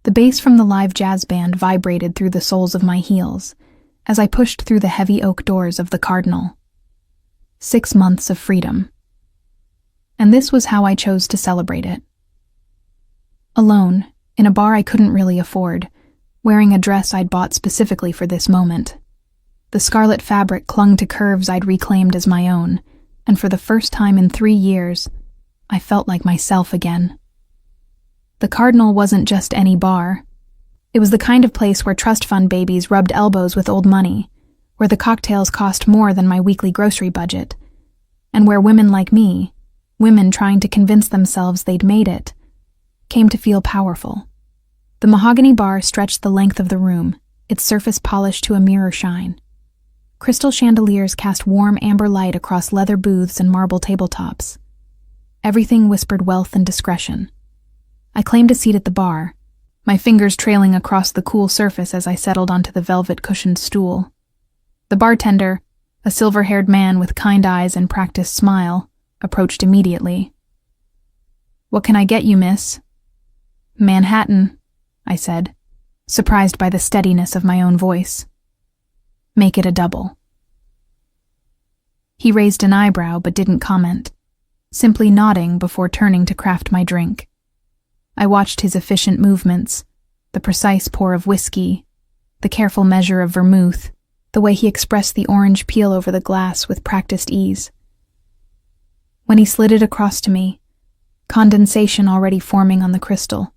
The bass from the live jazz band vibrated through the soles of my heels as I pushed through the heavy oak doors of the Cardinal. 6 months of freedom. And this was how I chose to celebrate it. Alone, in a bar I couldn't really afford, wearing a dress I'd bought specifically for this moment. The scarlet fabric clung to curves I'd reclaimed as my own, and for the first time in 3 years, I felt like myself again. The Cardinal wasn't just any bar. It was the kind of place where trust fund babies rubbed elbows with old money, where the cocktails cost more than my weekly grocery budget, and where women like me, women trying to convince themselves they'd made it, came to feel powerful. The mahogany bar stretched the length of the room, its surface polished to a mirror shine. Crystal chandeliers cast warm amber light across leather booths and marble tabletops. Everything whispered wealth and discretion. I claimed a seat at the bar, my fingers trailing across the cool surface as I settled onto the velvet-cushioned stool. The bartender, a silver-haired man with kind eyes and practiced smile, approached immediately. "What can I get you, miss?" "Manhattan," I said, surprised by the steadiness of my own voice. "Make it a double." He raised an eyebrow but didn't comment, simply nodding before turning to craft my drink. I watched his efficient movements, the precise pour of whiskey, the careful measure of vermouth, the way he expressed the orange peel over the glass with practiced ease. When he slid it across to me, condensation already forming on the crystal,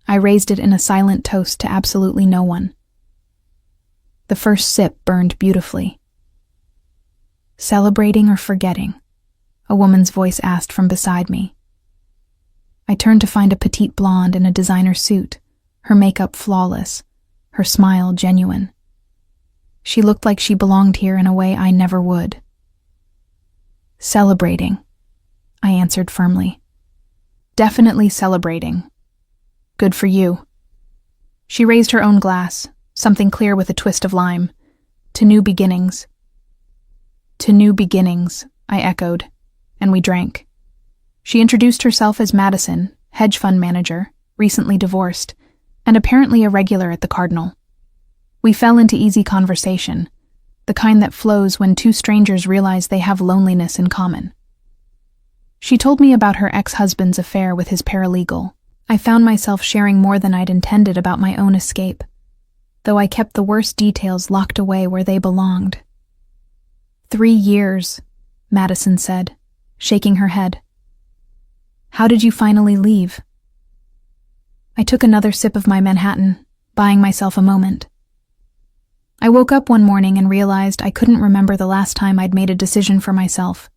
I raised it in a silent toast to absolutely no one. The first sip burned beautifully. "Celebrating or forgetting?" a woman's voice asked from beside me. I turned to find a petite blonde in a designer suit, her makeup flawless, her smile genuine. She looked like she belonged here in a way I never would. "Celebrating," I answered firmly. "Definitely celebrating. Good for you." She raised her own glass, something clear with a twist of lime. "To new beginnings." "To new beginnings," I echoed, and we drank. She introduced herself as Madison, hedge fund manager, recently divorced, and apparently a regular at the Cardinal. We fell into easy conversation, the kind that flows when two strangers realize they have loneliness in common. She told me about her ex-husband's affair with his paralegal. I found myself sharing more than I'd intended about my own escape, though I kept the worst details locked away where they belonged. 3 years, Madison said, shaking her head. "How did you finally leave?" I took another sip of my Manhattan, buying myself a moment. I woke up one morning and realized I couldn't remember the last time I'd made a decision for myself.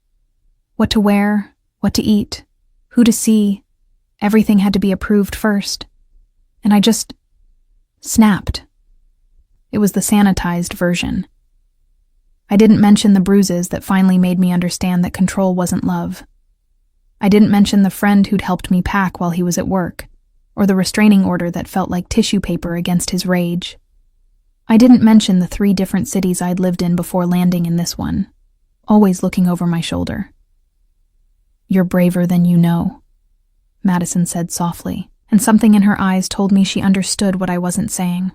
What to wear, what to eat, who to see, everything had to be approved first. And I just snapped. It was the sanitized version. I didn't mention the bruises that finally made me understand that control wasn't love. I didn't mention the friend who'd helped me pack while he was at work, or the restraining order that felt like tissue paper against his rage. I didn't mention the 3 different cities I'd lived in before landing in this one, always looking over my shoulder. "You're braver than you know," Madison said softly, and something in her eyes told me she understood what I wasn't saying.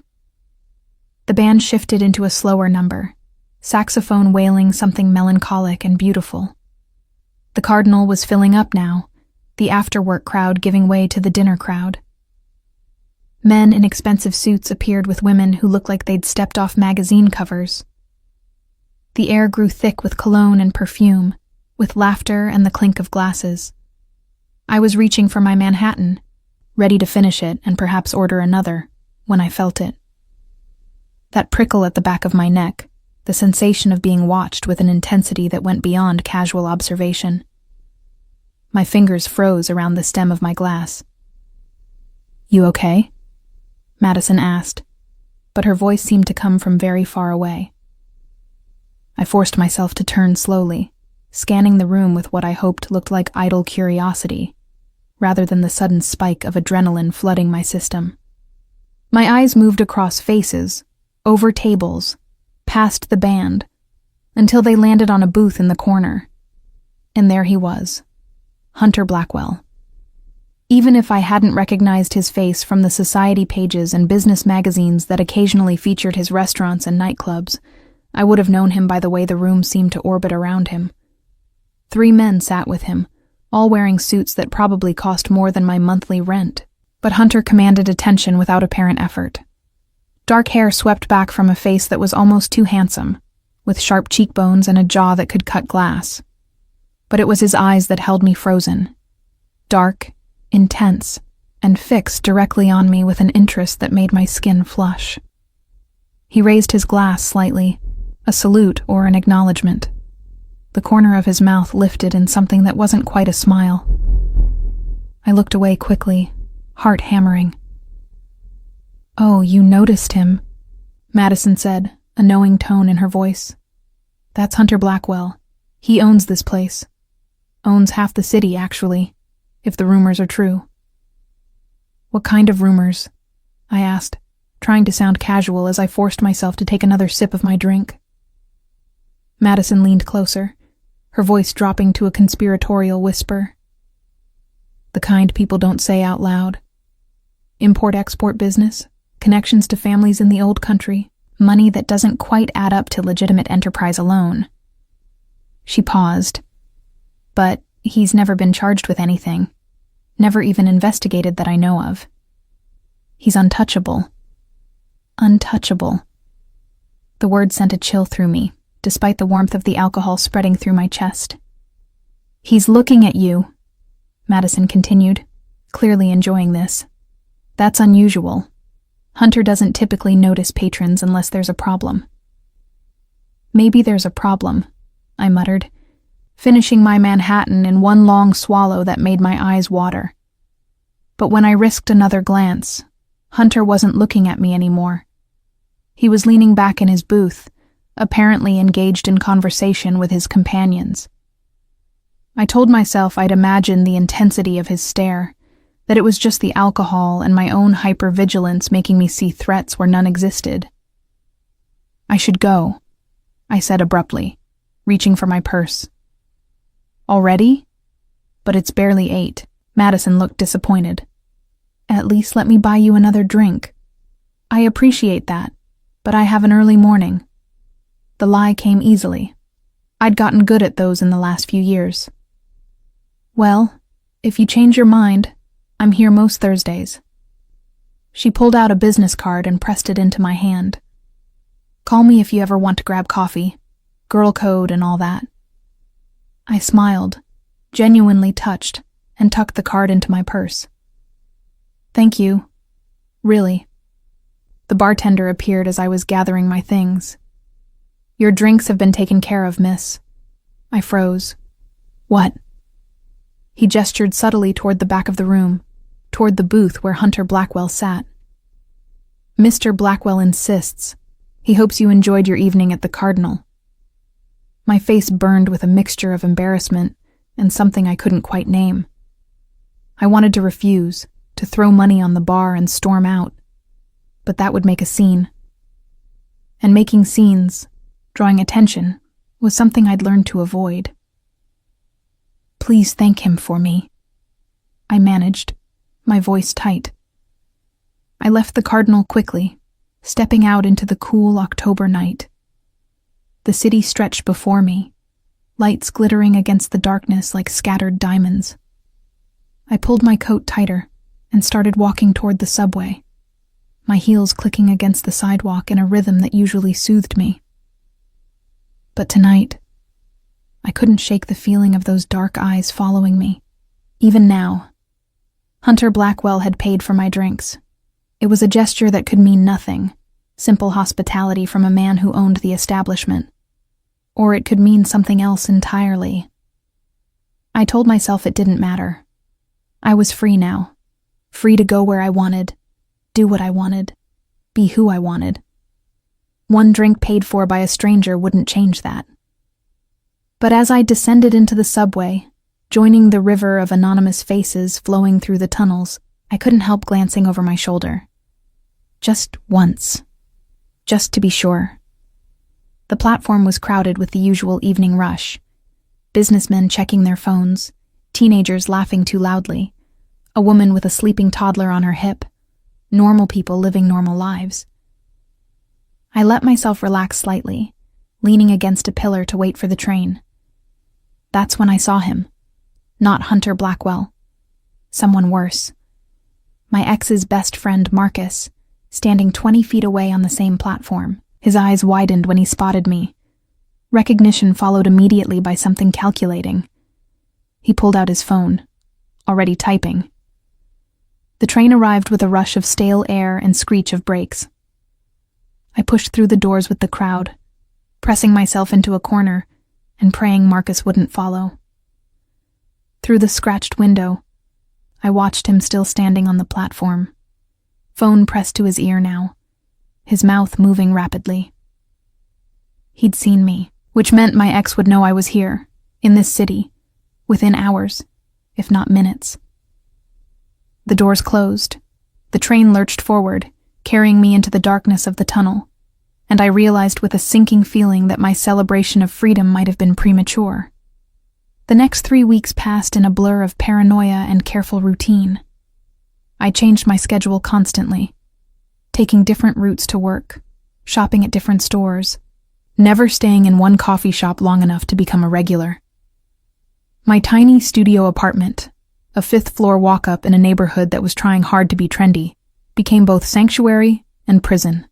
The band shifted into a slower number, saxophone wailing something melancholic and beautiful. The Cardinal was filling up now, the after-work crowd giving way to the dinner crowd. Men in expensive suits appeared with women who looked like they'd stepped off magazine covers. The air grew thick with cologne and perfume, with laughter and the clink of glasses. I was reaching for my Manhattan, ready to finish it and perhaps order another, when I felt it. That prickle at the back of my neck, the sensation of being watched with an intensity that went beyond casual observation. My fingers froze around the stem of my glass. "You okay?" Madison asked, but her voice seemed to come from very far away. I forced myself to turn slowly, scanning the room with what I hoped looked like idle curiosity, rather than the sudden spike of adrenaline flooding my system. My eyes moved across faces, over tables, past the band, until they landed on a booth in the corner. And there he was, Hunter Blackwell. Even if I hadn't recognized his face from the society pages and business magazines that occasionally featured his restaurants and nightclubs, I would have known him by the way the room seemed to orbit around him. 3 men sat with him, all wearing suits that probably cost more than my monthly rent, but Hunter commanded attention without apparent effort. Dark hair swept back from a face that was almost too handsome, with sharp cheekbones and a jaw that could cut glass. But it was his eyes that held me frozen. Dark, intense, and fixed directly on me with an interest that made my skin flush. He raised his glass slightly, a salute or an acknowledgement. The corner of his mouth lifted in something that wasn't quite a smile. I looked away quickly, heart hammering. "Oh, you noticed him," Madison said, a knowing tone in her voice. "That's Hunter Blackwell. He owns this place. Owns half the city, actually, if the rumors are true." "What kind of rumors?" I asked, trying to sound casual as I forced myself to take another sip of my drink. Madison leaned closer, her voice dropping to a conspiratorial whisper. "The kind people don't say out loud. Import-export business, connections to families in the old country, money that doesn't quite add up to legitimate enterprise alone." She paused. "But he's never been charged with anything. Never even investigated that I know of. He's untouchable." Untouchable. The word sent a chill through me, despite the warmth of the alcohol spreading through my chest. "He's looking at you," Madison continued, clearly enjoying this. "That's unusual. Hunter doesn't typically notice patrons unless there's a problem." "Maybe there's a problem," I muttered, finishing my Manhattan in one long swallow that made my eyes water. But when I risked another glance, Hunter wasn't looking at me anymore. He was leaning back in his booth, apparently engaged in conversation with his companions. I told myself I'd imagine the intensity of his stare, that it was just the alcohol and my own hypervigilance making me see threats where none existed. "I should go," I said abruptly, reaching for my purse. "Already? But it's barely 8. Madison looked disappointed. "At least let me buy you another drink." "I appreciate that, but I have an early morning." The lie came easily. I'd gotten good at those in the last few years. "Well, if you change your mind, I'm here most Thursdays." She pulled out a business card and pressed it into my hand. "Call me if you ever want to grab coffee. Girl code and all that." I smiled, genuinely touched, and tucked the card into my purse. "Thank you. Really." The bartender appeared as I was gathering my things. "Your drinks have been taken care of, miss." I froze. "What?" He gestured subtly toward the back of the room, toward the booth where Hunter Blackwell sat. "Mr. Blackwell insists. He hopes you enjoyed your evening at the Cardinal." My face burned with a mixture of embarrassment and something I couldn't quite name. I wanted to refuse, to throw money on the bar and storm out, but that would make a scene. And making scenes, drawing attention, was something I'd learned to avoid. "Please thank him for me," I managed, my voice tight. I left the Cardinal quickly, stepping out into the cool October night. The city stretched before me, lights glittering against the darkness like scattered diamonds. I pulled my coat tighter and started walking toward the subway, my heels clicking against the sidewalk in a rhythm that usually soothed me. But tonight, I couldn't shake the feeling of those dark eyes following me. Even now, Hunter Blackwell had paid for my drinks. It was a gesture that could mean nothing, simple hospitality from a man who owned the establishment. Or it could mean something else entirely. I told myself it didn't matter. I was free now, free to go where I wanted, do what I wanted, be who I wanted. One drink paid for by a stranger wouldn't change that. But as I descended into the subway, joining the river of anonymous faces flowing through the tunnels, I couldn't help glancing over my shoulder. Just once. Just to be sure. The platform was crowded with the usual evening rush. Businessmen checking their phones, teenagers laughing too loudly, a woman with a sleeping toddler on her hip, normal people living normal lives. I let myself relax slightly, leaning against a pillar to wait for the train. That's when I saw him. Not Hunter Blackwell. Someone worse. My ex's best friend, Marcus, standing 20 feet away on the same platform. His eyes widened when he spotted me. Recognition followed immediately by something calculating. He pulled out his phone, already typing. The train arrived with a rush of stale air and screech of brakes. I pushed through the doors with the crowd, pressing myself into a corner and praying Marcus wouldn't follow. Through the scratched window, I watched him still standing on the platform, phone pressed to his ear now, his mouth moving rapidly. He'd seen me, which meant my ex would know I was here, in this city, within hours, if not minutes. The doors closed. The train lurched forward, carrying me into the darkness of the tunnel, and I realized with a sinking feeling that my celebration of freedom might have been premature. The next 3 weeks passed in a blur of paranoia and careful routine. I changed my schedule constantly, taking different routes to work, shopping at different stores, never staying in one coffee shop long enough to become a regular. My tiny studio apartment, a 5th-floor walk-up in a neighborhood that was trying hard to be trendy, became both sanctuary and prison.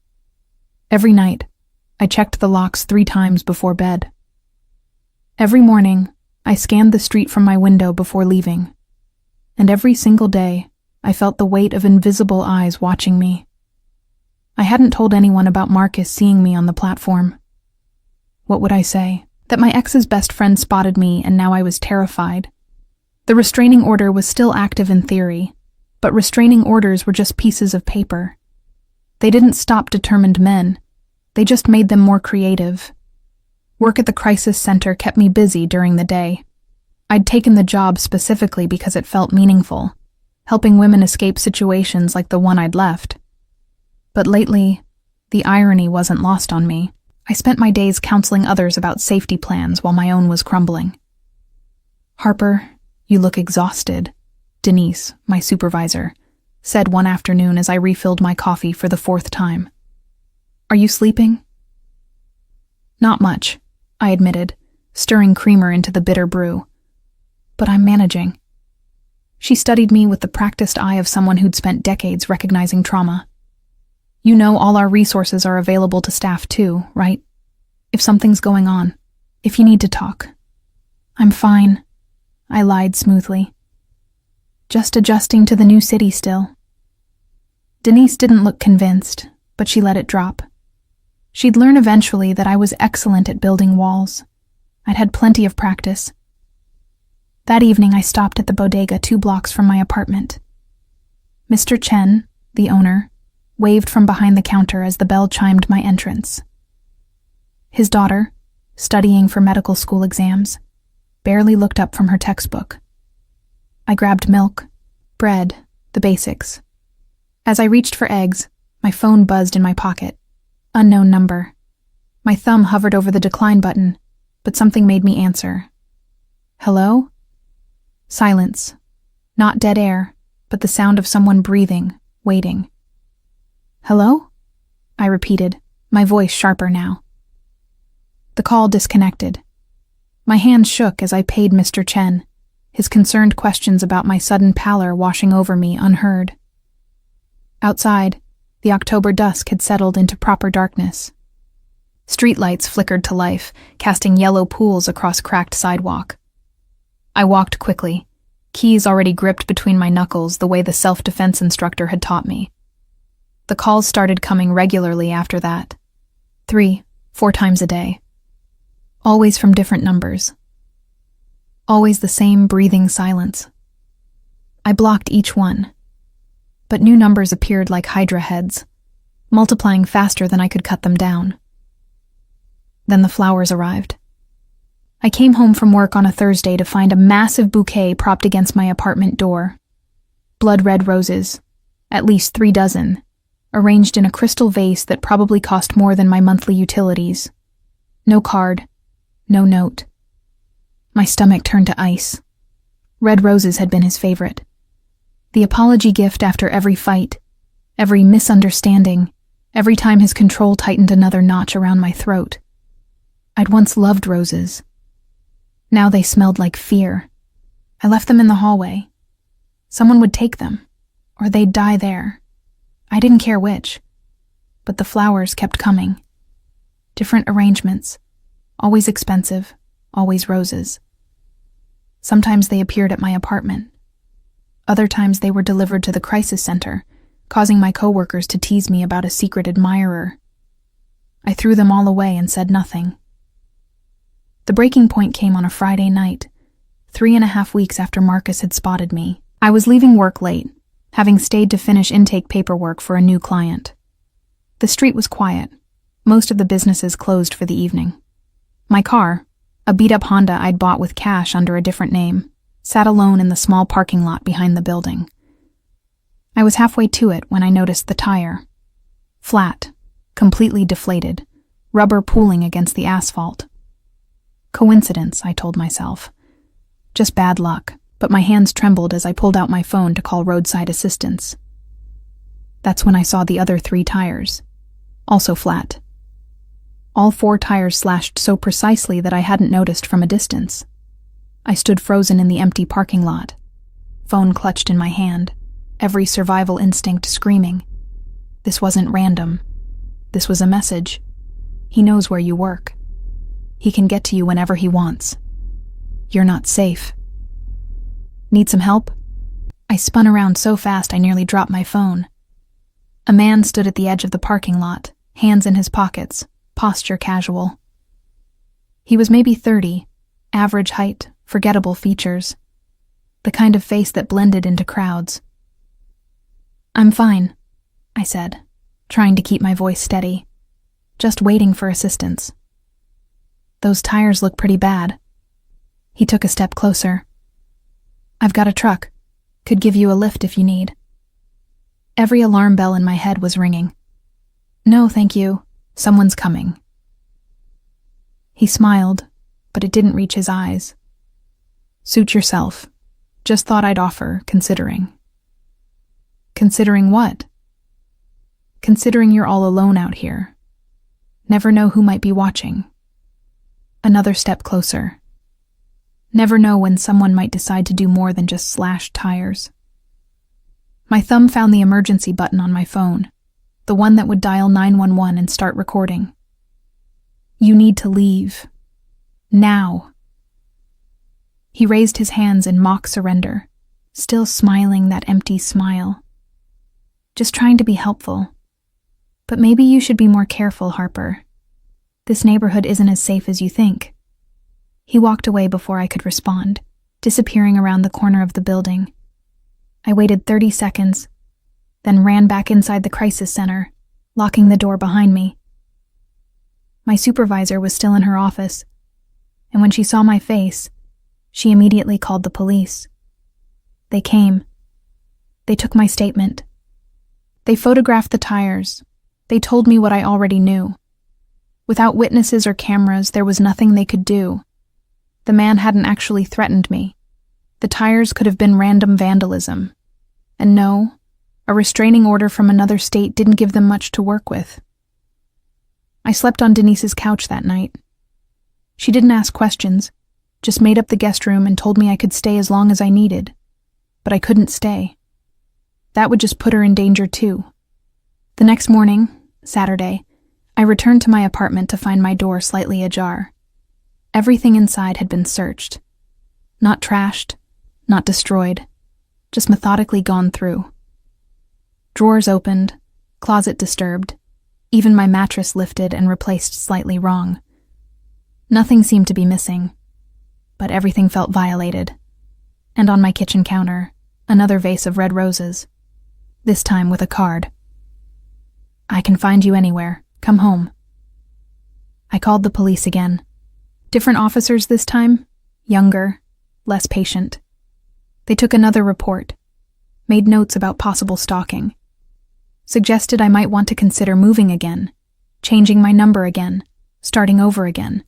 Every night, I checked the locks 3 times before bed. Every morning, I scanned the street from my window before leaving, and every single day, I felt the weight of invisible eyes watching me. I hadn't told anyone about Marcus seeing me on the platform. What would I say? That my ex's best friend spotted me and now I was terrified. The restraining order was still active in theory, but restraining orders were just pieces of paper. They didn't stop determined men. They just made them more creative. Work at the crisis center kept me busy during the day. I'd taken the job specifically because it felt meaningful, helping women escape situations like the one I'd left. But lately, the irony wasn't lost on me. I spent my days counseling others about safety plans while my own was crumbling. "Harper, you look exhausted," Denise, my supervisor, said one afternoon as I refilled my coffee for the 4th time. "Are you sleeping?" "Not much," I admitted, stirring creamer into the bitter brew. "But I'm managing." She studied me with the practiced eye of someone who'd spent decades recognizing trauma. "You know all our resources are available to staff too, right? If something's going on, if you need to talk." "I'm fine," I lied smoothly. "Just adjusting to the new city still." Denise didn't look convinced, but she let it drop. She'd learn eventually that I was excellent at building walls. I'd had plenty of practice. That evening I stopped at the bodega 2 blocks from my apartment. Mr. Chen, the owner, waved from behind the counter as the bell chimed my entrance. His daughter, studying for medical school exams, barely looked up from her textbook. I grabbed milk, bread, the basics. As I reached for eggs, my phone buzzed in my pocket. Unknown number. My thumb hovered over the decline button, but something made me answer. "Hello?" Silence. Not dead air, but the sound of someone breathing, waiting. "Hello?" I repeated, my voice sharper now. The call disconnected. My hands shook as I paid Mr. Chen, his concerned questions about my sudden pallor washing over me unheard. Outside, the October dusk had settled into proper darkness. Streetlights flickered to life, casting yellow pools across cracked sidewalk. I walked quickly, keys already gripped between my knuckles the way the self-defense instructor had taught me. The calls started coming regularly after that. 3, 4 times a day. Always from different numbers. Always the same breathing silence. I blocked each one, but new numbers appeared like hydra heads, multiplying faster than I could cut them down. Then the flowers arrived. I came home from work on a Thursday to find a massive bouquet propped against my apartment door. Blood-red roses, at least 3 dozen, arranged in a crystal vase that probably cost more than my monthly utilities. No card, no note. My stomach turned to ice. Red roses had been his favorite. The apology gift after every fight, every misunderstanding, every time his control tightened another notch around my throat. I'd once loved roses. Now they smelled like fear. I left them in the hallway. Someone would take them, or they'd die there. I didn't care which. But the flowers kept coming. Different arrangements, always expensive, always roses. Sometimes they appeared at my apartment. Other times they were delivered to the crisis center, causing my coworkers to tease me about a secret admirer. I threw them all away and said nothing. The breaking point came on a Friday night, 3.5 weeks after Marcus had spotted me. I was leaving work late, having stayed to finish intake paperwork for a new client. The street was quiet. Most of the businesses closed for the evening. My car, a beat-up Honda I'd bought with cash under a different name, sat alone in the small parking lot behind the building. I was halfway to it when I noticed the tire. Flat, completely deflated, rubber pooling against the asphalt. Coincidence, I told myself. Just bad luck, but my hands trembled as I pulled out my phone to call roadside assistance. That's when I saw the other 3 tires, also flat. All 4 tires slashed so precisely that I hadn't noticed from a distance. I stood frozen in the empty parking lot, phone clutched in my hand, every survival instinct screaming. This wasn't random. This was a message. He knows where you work. He can get to you whenever he wants. You're not safe. Need some help? I spun around so fast I nearly dropped my phone. A man stood at the edge of the parking lot, hands in his pockets, posture casual. He was maybe 30, average height, forgettable features. The kind of face that blended into crowds. "I'm fine," I said, trying to keep my voice steady. "Just waiting for assistance." "Those tires look pretty bad." He took a step closer. "I've got a truck. Could give you a lift if you need." Every alarm bell in my head was ringing. "No, thank you. Someone's coming." He smiled, but it didn't reach his eyes. "Suit yourself. Just thought I'd offer, considering." "Considering what?" "Considering you're all alone out here. Never know who might be watching." Another step closer. Never know when someone might decide to do more than just slash tires. My thumb found the emergency button on my phone, the one that would dial 911 and start recording. "You need to leave. Now." He raised his hands in mock surrender, still smiling that empty smile. "Just trying to be helpful. But maybe you should be more careful, Harper. This neighborhood isn't as safe as you think." He walked away before I could respond, disappearing around the corner of the building. I waited 30 seconds, then ran back inside the crisis center, locking the door behind me. My supervisor was still in her office, and when she saw my face, she immediately called the police. They came. They took my statement. They photographed the tires. They told me what I already knew. Without witnesses or cameras, there was nothing they could do. The man hadn't actually threatened me. The tires could have been random vandalism. And no, a restraining order from another state didn't give them much to work with. I slept on Denise's couch that night. She didn't ask questions, just made up the guest room and told me I could stay as long as I needed. But I couldn't stay. That would just put her in danger too. The next morning, Saturday, I returned to my apartment to find my door slightly ajar. Everything inside had been searched. Not trashed, not destroyed, just methodically gone through. Drawers opened, closet disturbed, even my mattress lifted and replaced slightly wrong. Nothing seemed to be missing, but everything felt violated. And on my kitchen counter, another vase of red roses, this time with a card. "I can find you anywhere. Come home." I called the police again. Different officers this time, younger, less patient. They took another report, made notes about possible stalking, suggested I might want to consider moving again, changing my number again, starting over again,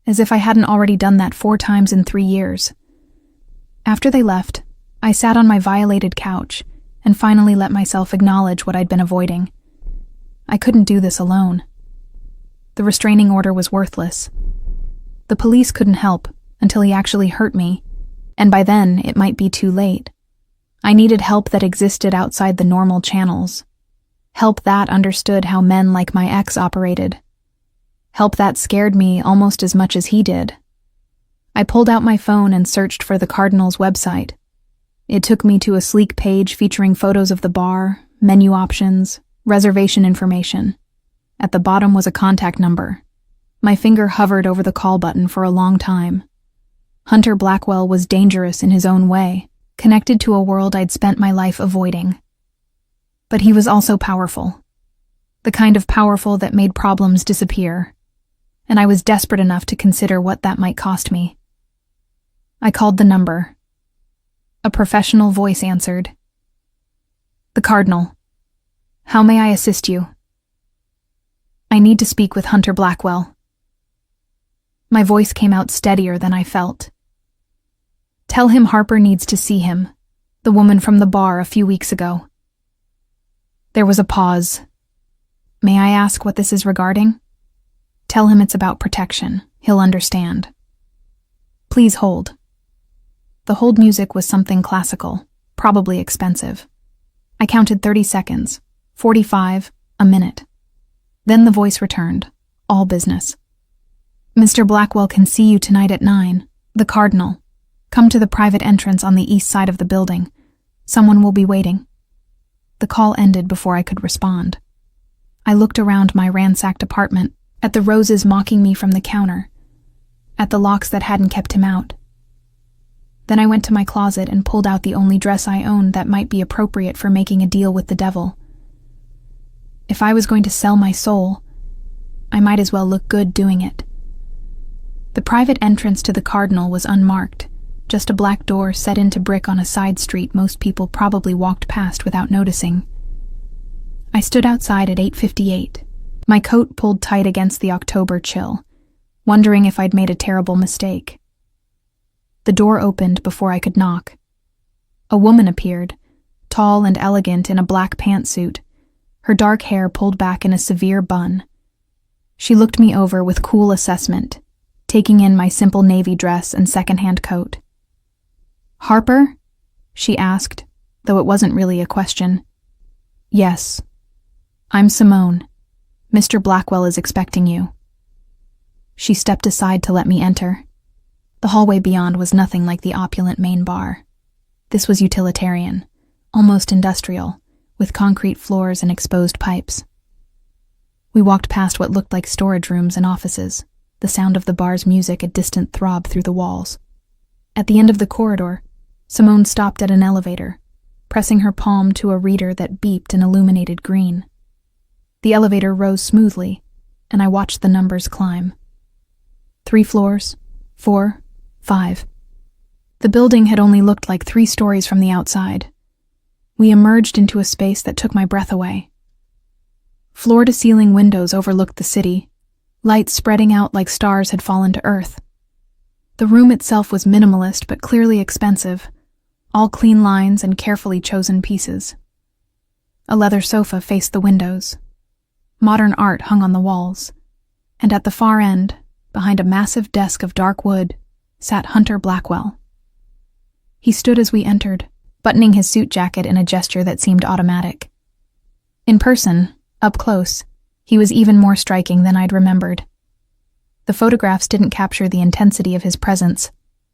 as if I hadn't already done that 4 times in 3 years. After they left, I sat on my violated couch and finally let myself acknowledge what I'd been avoiding. I couldn't do this alone. The restraining order was worthless. The police couldn't help until he actually hurt me, and by then it might be too late. I needed help that existed outside the normal channels. Help that understood how men like my ex operated. Help that scared me almost as much as he did. I pulled out my phone and searched for the Cardinal's website. It took me to a sleek page featuring photos of the bar, menu options, reservation information. At the bottom was a contact number. My finger hovered over the call button for a long time. Hunter Blackwell was dangerous in his own way, connected to a world I'd spent my life avoiding. But he was also powerful. The kind of powerful that made problems disappear. And I was desperate enough to consider what that might cost me. I called the number. A professional voice answered. "The Cardinal. How may I assist you?" "I need to speak with Hunter Blackwell." My voice came out steadier than I felt. "Tell him Harper needs to see him, the woman from the bar a few weeks ago." There was a pause. "May I ask what this is regarding?" "Tell him it's about protection. He'll understand." "Please hold." The hold music was something classical, probably expensive. I counted 30 seconds, 45, a minute. Then the voice returned, all business. "Mr. Blackwell can see you tonight at 9, the Cardinal. Come to the private entrance on the east side of the building. Someone will be waiting." The call ended before I could respond. I looked around my ransacked apartment, at the roses mocking me from the counter, at the locks that hadn't kept him out. Then I went to my closet and pulled out the only dress I owned that might be appropriate for making a deal with the devil. If I was going to sell my soul, I might as well look good doing it. The private entrance to the Cardinal was unmarked, just a black door set into brick on a side street most people probably walked past without noticing. I stood outside at 8:58, my coat pulled tight against the October chill, wondering if I'd made a terrible mistake. The door opened before I could knock. A woman appeared, tall and elegant in a black pantsuit, her dark hair pulled back in a severe bun. She looked me over with cool assessment, taking in my simple navy dress and second-hand coat. "Harper?" she asked, though it wasn't really a question. "Yes. I'm Simone. Mr. Blackwell is expecting you." She stepped aside to let me enter. The hallway beyond was nothing like the opulent main bar. This was utilitarian, almost industrial, with concrete floors and exposed pipes. We walked past what looked like storage rooms and offices, the sound of the bar's music a distant throb through the walls. At the end of the corridor, Simone stopped at an elevator, pressing her palm to a reader that beeped and illuminated green. The elevator rose smoothly, and I watched the numbers climb. 3 floors, 4, 5. The building had only looked like 3 stories from the outside. We emerged into a space that took my breath away. Floor-to-ceiling windows overlooked the city, lights spreading out like stars had fallen to earth. The room itself was minimalist but clearly expensive, all clean lines and carefully chosen pieces. A leather sofa faced the windows. Modern art hung on the walls, and at the far end, behind a massive desk of dark wood, sat Hunter Blackwell. He stood as we entered, buttoning his suit jacket in a gesture that seemed automatic. In person, up close, he was even more striking than I'd remembered. The photographs didn't capture the intensity of his presence,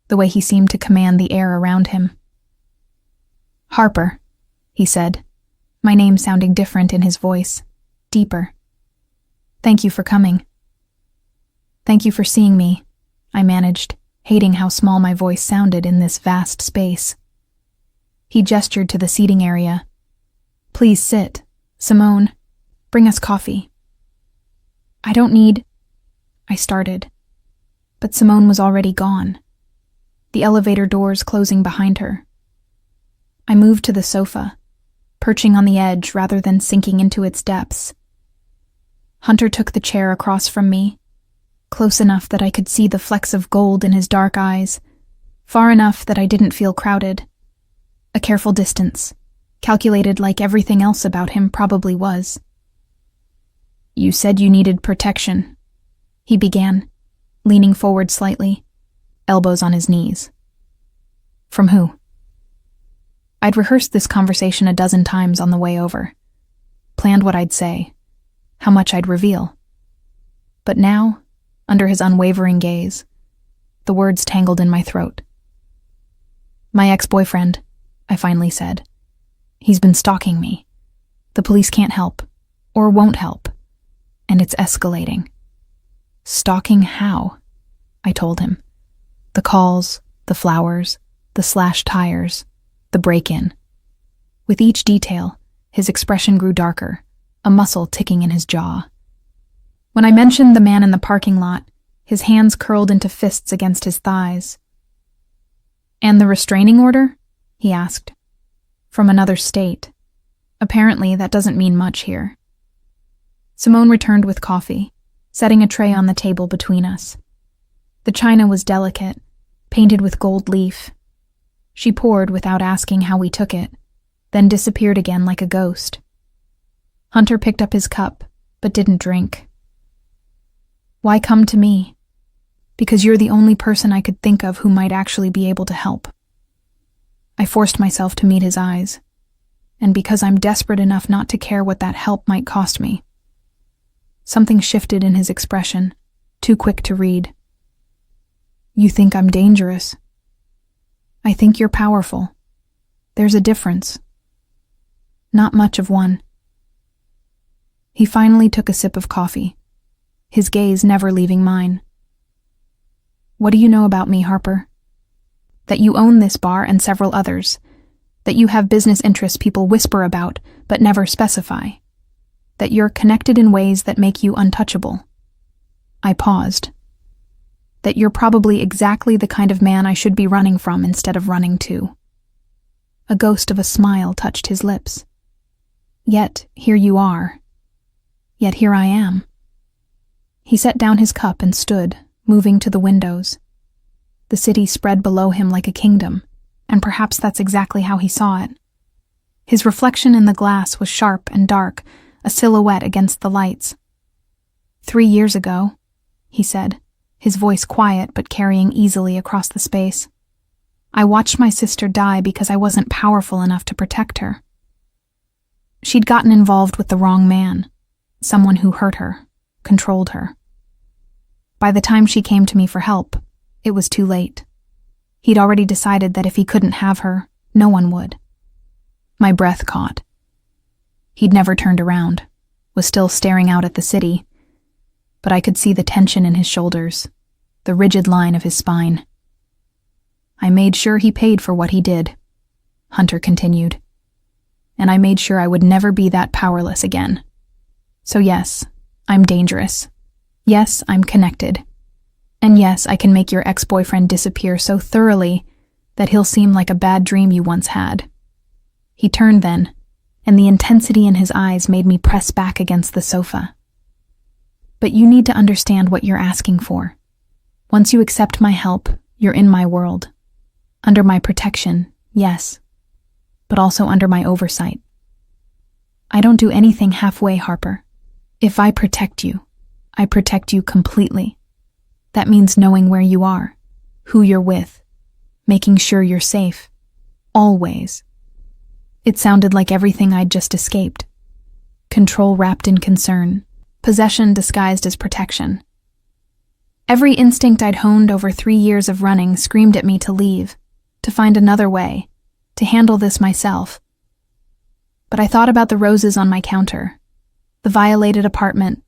the way he seemed to command the air around him. "Harper," he said, my name sounding different in his voice, deeper. "Thank you for coming." "Thank you for seeing me," I managed, hating how small my voice sounded in this vast space. He gestured to the seating area. "Please sit. Simone, bring us coffee." "I don't need—" I started. But Simone was already gone, the elevator doors closing behind her. I moved to the sofa, perching on the edge rather than sinking into its depths. Hunter took the chair across from me, close enough that I could see the flecks of gold in his dark eyes, far enough that I didn't feel crowded. A careful distance, calculated like everything else about him probably was. "You said you needed protection," he began, leaning forward slightly, elbows on his knees. "From who?" I'd rehearsed this conversation a dozen times on the way over, planned what I'd say, how much I'd reveal. But now, under his unwavering gaze, the words tangled in my throat. "My ex-boyfriend," I finally said. "He's been stalking me. The police can't help, or won't help, and it's escalating." "Stalking how?" I told him. "The calls, the flowers, the slashed tires, the break-in." With each detail, his expression grew darker, a muscle ticking in his jaw. When I mentioned the man in the parking lot, his hands curled into fists against his thighs. "And the restraining order?" he asked. "From another state. Apparently, that doesn't mean much here." Simone returned with coffee, setting a tray on the table between us. The china was delicate, painted with gold leaf. She poured without asking how we took it, then disappeared again like a ghost. Hunter picked up his cup, but didn't drink. "Why come to me?" "Because you're the only person I could think of who might actually be able to help." I forced myself to meet his eyes, and because I'm desperate enough not to care what that help might cost me. Something shifted in his expression, too quick to read. "You think I'm dangerous?" "I think you're powerful. There's a difference." "Not much of one." He finally took a sip of coffee, his gaze never leaving mine. "What do you know about me, Harper?" "That you own this bar and several others. That you have business interests people whisper about but never specify. That you're connected in ways that make you untouchable." I paused. "That you're probably exactly the kind of man I should be running from instead of running to." A ghost of a smile touched his lips. "Yet here you are. Yet here I am." He set down his cup and stood, moving to the windows. The city spread below him like a kingdom, and perhaps that's exactly how he saw it. His reflection in the glass was sharp and dark, a silhouette against the lights. "3 years ago," he said, his voice quiet but carrying easily across the space, "I watched my sister die because I wasn't powerful enough to protect her. She'd gotten involved with the wrong man, someone who hurt her, controlled her. By the time she came to me for help, it was too late. He'd already decided that if he couldn't have her, no one would." My breath caught. He'd never turned around, was still staring out at the city, but I could see the tension in his shoulders, the rigid line of his spine. "I made sure he paid for what he did," Hunter continued, "and I made sure I would never be that powerless again. So yes, I'm dangerous. Yes, I'm connected. And yes, I can make your ex-boyfriend disappear so thoroughly that he'll seem like a bad dream you once had." He turned then, and the intensity in his eyes made me press back against the sofa. "But you need to understand what you're asking for. Once you accept my help, you're in my world. Under my protection, yes, but also under my oversight. I don't do anything halfway, Harper. If I protect you, I protect you completely. That means knowing where you are, who you're with, making sure you're safe. Always." It sounded like everything I'd just escaped. Control wrapped in concern, possession disguised as protection. Every instinct I'd honed over 3 years of running screamed at me to leave, to find another way, to handle this myself. But I thought about the roses on my counter, the violated apartment,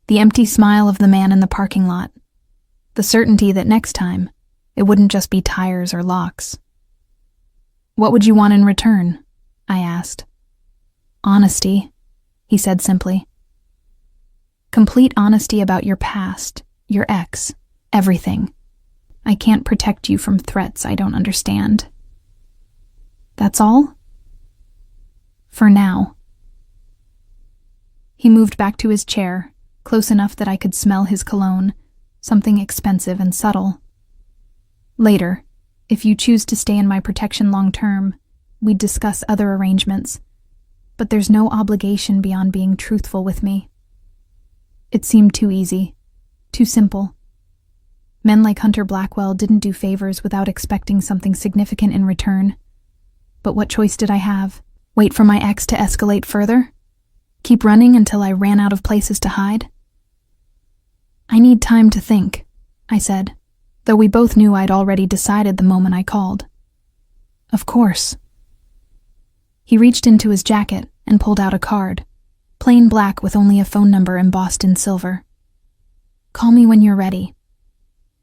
the empty smile of the man in the parking lot, the certainty that next time, it wouldn't just be tires or locks. "What would you want in return?" I asked. "Honesty," he said simply. "Complete honesty about your past, your ex, everything. I can't protect you from threats I don't understand." "That's all?" "For now." He moved back to his chair, close enough that I could smell his cologne, something expensive and subtle. "Later, if you choose to stay in my protection long term, we'd discuss other arrangements, but there's no obligation beyond being truthful with me. It seemed too easy, too simple. Men like Hunter Blackwell didn't do favors without expecting something significant in return. But what choice did I have? Wait for my ex to escalate further? Keep running until I ran out of places to hide? I need time to think, I said, though we both knew I'd already decided the moment I called. Of course. He reached into his jacket and pulled out a card, plain black with only a phone number embossed in silver. Call me when you're ready.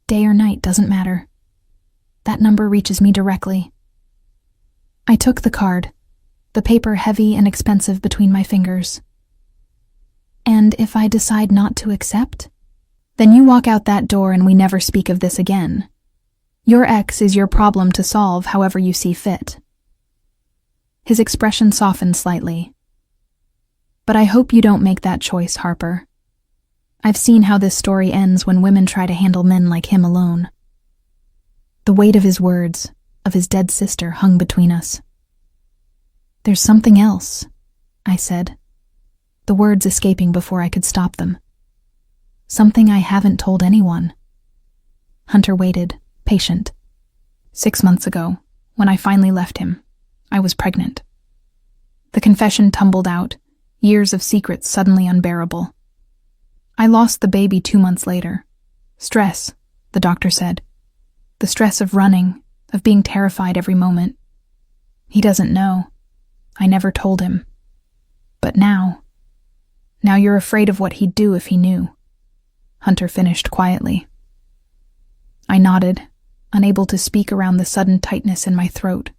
Day or night doesn't matter. That number reaches me directly. I took the card, the paper heavy and expensive between my fingers. And if I decide not to accept? Then you walk out that door and we never speak of this again. Your ex is your problem to solve however you see fit. His expression softened slightly. But I hope you don't make that choice, Harper. I've seen how this story ends when women try to handle men like him alone. The weight of his words, of his dead sister, hung between us. There's something else, I said, the words escaping before I could stop them. Something I haven't told anyone. Hunter waited, patient. 6 months ago, when I finally left him, I was pregnant. The confession tumbled out, years of secrets suddenly unbearable. I lost the baby 2 months later. Stress, the doctor said. The stress of running, of being terrified every moment. He doesn't know. I never told him. But now you're afraid of what he'd do if he knew. Hunter finished quietly. I nodded, unable to speak around the sudden tightness in my throat.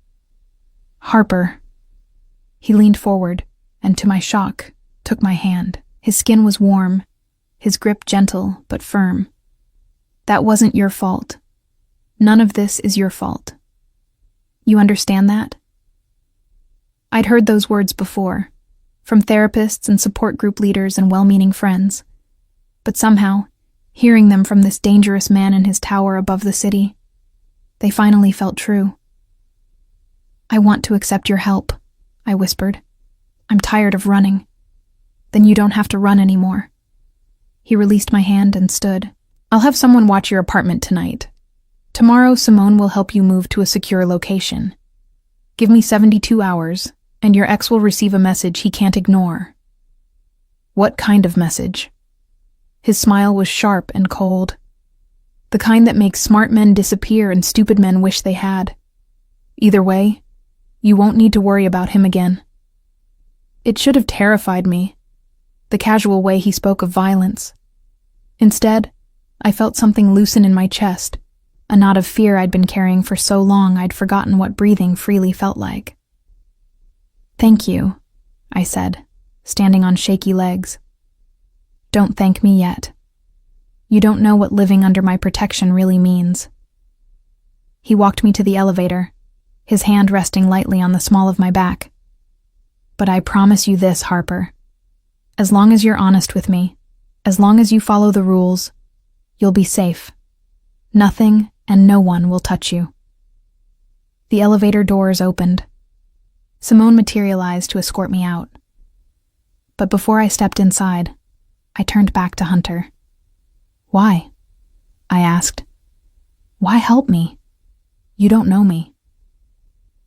Harper. He leaned forward, and to my shock, took my hand. His skin was warm, his grip gentle but firm. That wasn't your fault. None of this is your fault. You understand that? I'd heard those words before, from therapists and support group leaders and well-meaning friends. But somehow, hearing them from this dangerous man in his tower above the city, they finally felt true. I want to accept your help, I whispered. I'm tired of running. Then you don't have to run anymore. He released my hand and stood. I'll have someone watch your apartment tonight. Tomorrow, Simone will help you move to a secure location. Give me 72 hours, and your ex will receive a message he can't ignore. What kind of message? His smile was sharp and cold. The kind that makes smart men disappear and stupid men wish they had. Either way, you won't need to worry about him again. It should have terrified me, the casual way he spoke of violence. Instead, I felt something loosen in my chest, a knot of fear I'd been carrying for so long I'd forgotten what breathing freely felt like. Thank you, I said, standing on shaky legs. Don't thank me yet. You don't know what living under my protection really means. He walked me to the elevator, his hand resting lightly on the small of my back. But I promise you this, Harper. As long as you're honest with me, as long as you follow the rules, you'll be safe. Nothing and no one will touch you. The elevator doors opened. Simone materialized to escort me out. But before I stepped inside, I turned back to Hunter. Why? I asked. Why help me? You don't know me.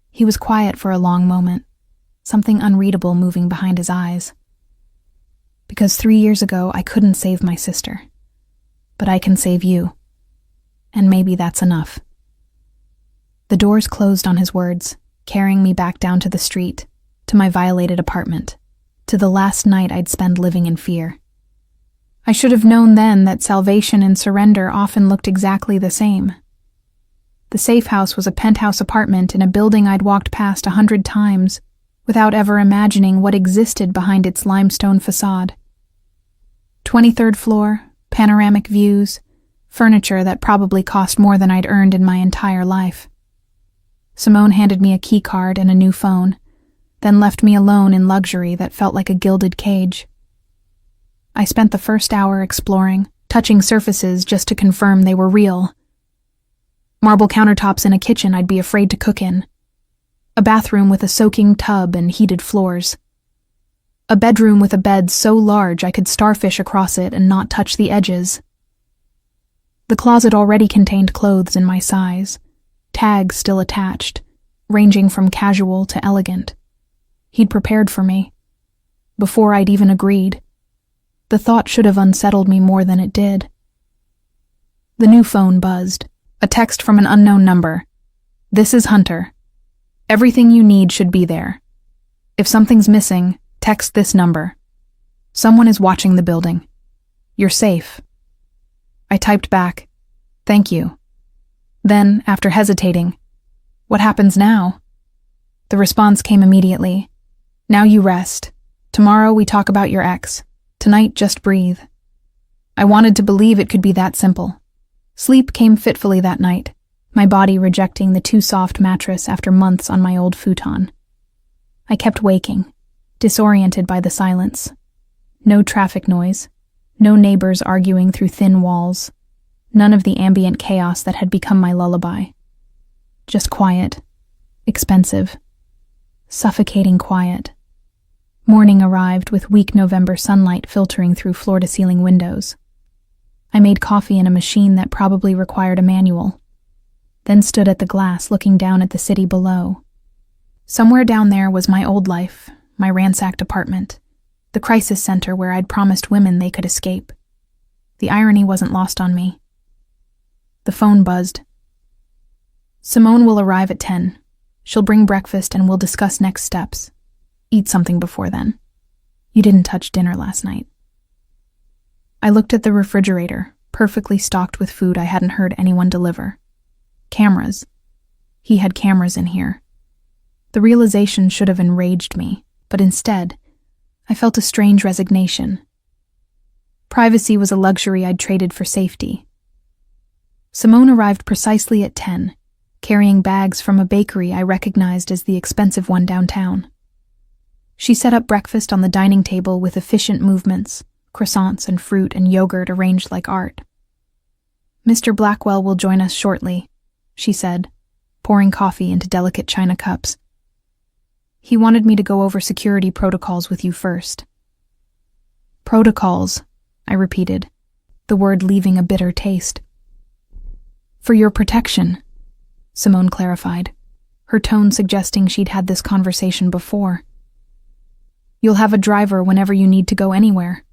He was quiet for a long moment, something unreadable moving behind his eyes. Because 3 years ago I couldn't save my sister. But I can save you. And maybe that's enough. The doors closed on his words, carrying me back down to the street, to my violated apartment, to the last night I'd spend living in fear. I should have known then that salvation and surrender often looked exactly the same. The safe house was a penthouse apartment in a building I'd walked past 100 times, without ever imagining what existed behind its limestone facade. 23rd floor, panoramic views, furniture that probably cost more than I'd earned in my entire life. Simone handed me a key card and a new phone, then left me alone in luxury that felt like a gilded cage. I spent the first hour exploring, touching surfaces just to confirm they were real. Marble countertops in a kitchen I'd be afraid to cook in. A bathroom with a soaking tub and heated floors. A bedroom with a bed so large I could starfish across it and not touch the edges. The closet already contained clothes in my size, tags still attached, ranging from casual to elegant. He'd prepared for me, before I'd even agreed. The thought should have unsettled me more than it did. The new phone buzzed, a text from an unknown number. "This is Hunter. Everything you need should be there. If something's missing, text this number. Someone is watching the building. You're safe." I typed back, "Thank you." Then, after hesitating, "What happens now?" The response came immediately. "Now you rest. Tomorrow we talk about your ex. Tonight just breathe." I wanted to believe it could be that simple. Sleep came fitfully that night, my body rejecting the too soft mattress after months on my old futon. I kept waking, disoriented by the silence. No traffic noise, no neighbors arguing through thin walls, none of the ambient chaos that had become my lullaby. Just quiet, expensive, suffocating quiet. Morning arrived with weak November sunlight filtering through floor-to-ceiling windows. I made coffee in a machine that probably required a manual, then stood at the glass looking down at the city below. Somewhere down there was my old life, my ransacked apartment, the crisis center where I'd promised women they could escape. The irony wasn't lost on me. The phone buzzed. "Simone will arrive at 10. She'll bring breakfast and we'll discuss next steps. Eat something before then. You didn't touch dinner last night." I looked at the refrigerator, perfectly stocked with food I hadn't heard anyone deliver. Cameras. He had cameras in here. The realization should have enraged me, but instead, I felt a strange resignation. Privacy was a luxury I'd traded for safety. Simone arrived precisely at 10, carrying bags from a bakery I recognized as the expensive one downtown. She set up breakfast on the dining table with efficient movements, croissants and fruit and yogurt arranged like art. "Mr. Blackwell will join us shortly," she said, pouring coffee into delicate china cups. "He wanted me to go over security protocols with you first." "Protocols," I repeated, the word leaving a bitter taste. "For your protection," Simone clarified, her tone suggesting she'd had this conversation before. "You'll have a driver whenever you need to go anywhere.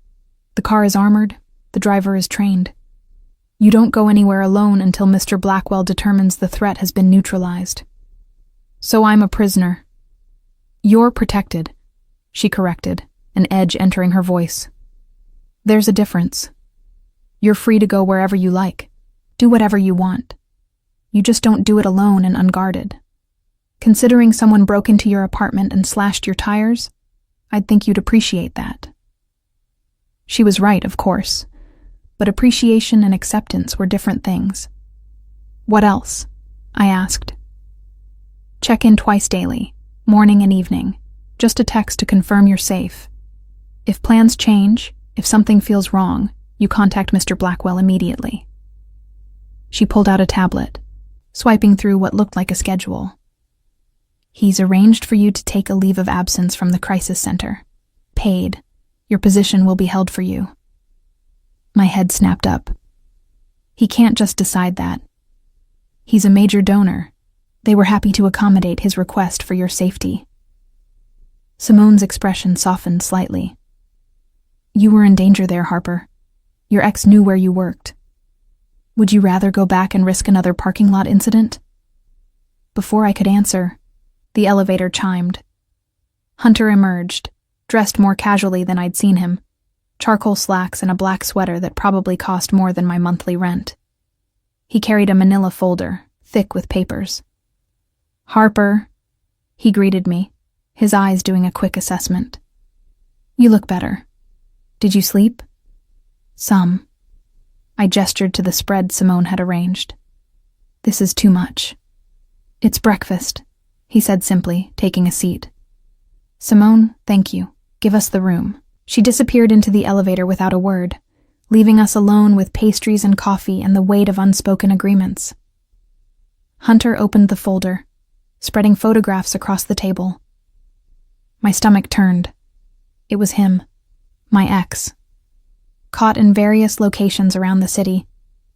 The car is armored, the driver is trained. You don't go anywhere alone until Mr. Blackwell determines the threat has been neutralized. So I'm a prisoner." "You're protected," she corrected, an edge entering her voice. "There's a difference. You're free to go wherever you like, do whatever you want. You just don't do it alone and unguarded. Considering someone broke into your apartment and slashed your tires, I'd think you'd appreciate that." She was right, of course, but appreciation and acceptance were different things. "What else?" I asked. "Check in twice daily, morning and evening, just a text to confirm you're safe. If plans change, if something feels wrong, you contact Mr. Blackwell immediately." She pulled out a tablet, swiping through what looked like a schedule. "He's arranged for you to take a leave of absence from the crisis center. Paid. Your position will be held for you." My head snapped up. He can't just decide that. He's a major donor. They were happy to accommodate his request for your safety. Simone's expression softened slightly. "You were in danger there, Harper. Your ex knew where you worked. Would you rather go back and risk another parking lot incident?" Before I could answer, the elevator chimed. Hunter emerged, dressed more casually than I'd seen him, charcoal slacks and a black sweater that probably cost more than my monthly rent. He carried a manila folder, thick with papers. "Harper," he greeted me, his eyes doing a quick assessment. "You look better. Did you sleep?" "Some." I gestured to the spread Simone had arranged. "This is too much." "It's breakfast," he said simply, taking a seat. "Simone, thank you. Give us the room." She disappeared into the elevator without a word, leaving us alone with pastries and coffee and the weight of unspoken agreements. Hunter opened the folder, spreading photographs across the table. My stomach turned. It was him, my ex. Caught in various locations around the city,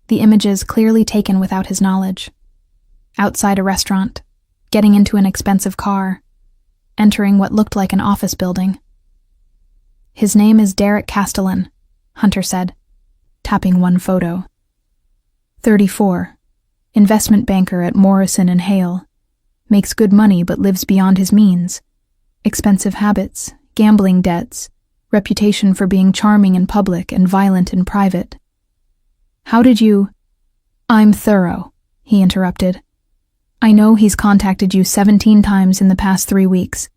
the images clearly taken without his knowledge. Outside a restaurant, getting into an expensive car, entering what looked like an office building. His name is Derek Castellan, Hunter said, tapping one photo. 34, investment banker at Morrison & Hale, makes good money but lives beyond his means. Expensive habits, gambling debts, reputation for being charming in public and violent in private. How did you— I'm thorough, he interrupted. I know he's contacted you 17 times in the past 3 weeks.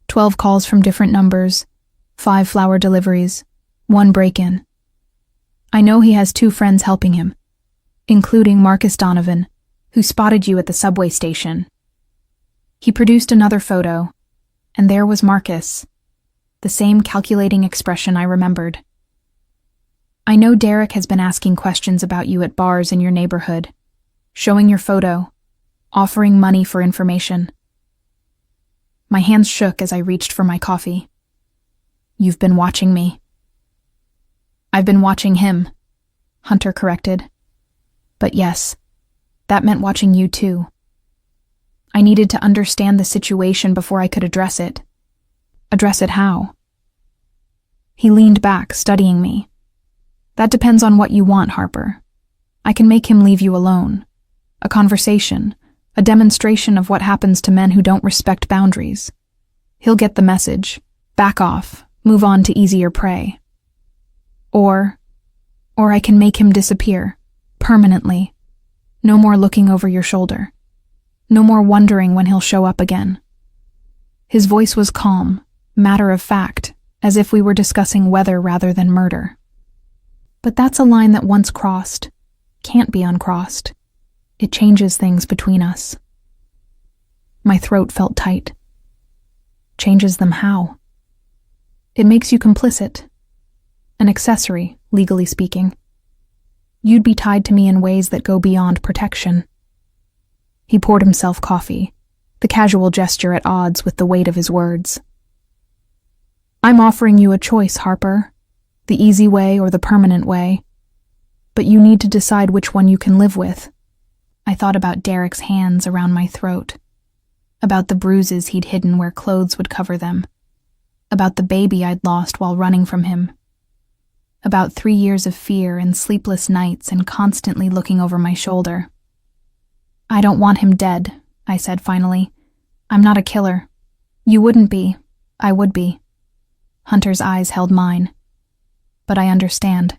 12 calls from different numbers, 5 flower deliveries, 1 break-in. I know he has 2 friends helping him, including Marcus Donovan, who spotted you at the subway station. He produced another photo, and there was Marcus, the same calculating expression I remembered. I know Derek has been asking questions about you at bars in your neighborhood, showing your photo, offering money for information. My hands shook as I reached for my coffee. You've been watching me. I've been watching him, Hunter corrected. But yes, that meant watching you too. I needed to understand the situation before I could address it. Address it how? He leaned back, studying me. That depends on what you want, Harper. I can make him leave you alone. A conversation, a demonstration of what happens to men who don't respect boundaries. He'll get the message, back off, move on to easier prey. Or I can make him disappear, permanently. No more looking over your shoulder. No more wondering when he'll show up again. His voice was calm, matter of fact, as if we were discussing weather rather than murder. But that's a line that once crossed, can't be uncrossed. It changes things between us. My throat felt tight. Changes them how? It makes you complicit. An accessory, legally speaking. You'd be tied to me in ways that go beyond protection. He poured himself coffee, the casual gesture at odds with the weight of his words. I'm offering you a choice, Harper. The easy way or the permanent way. But you need to decide which one you can live with. I thought about Derek's hands around my throat. About the bruises he'd hidden where clothes would cover them. About the baby I'd lost while running from him. About 3 years of fear and sleepless nights and constantly looking over my shoulder. I don't want him dead, I said finally. I'm not a killer. You wouldn't be. I would be. Hunter's eyes held mine. But I understand.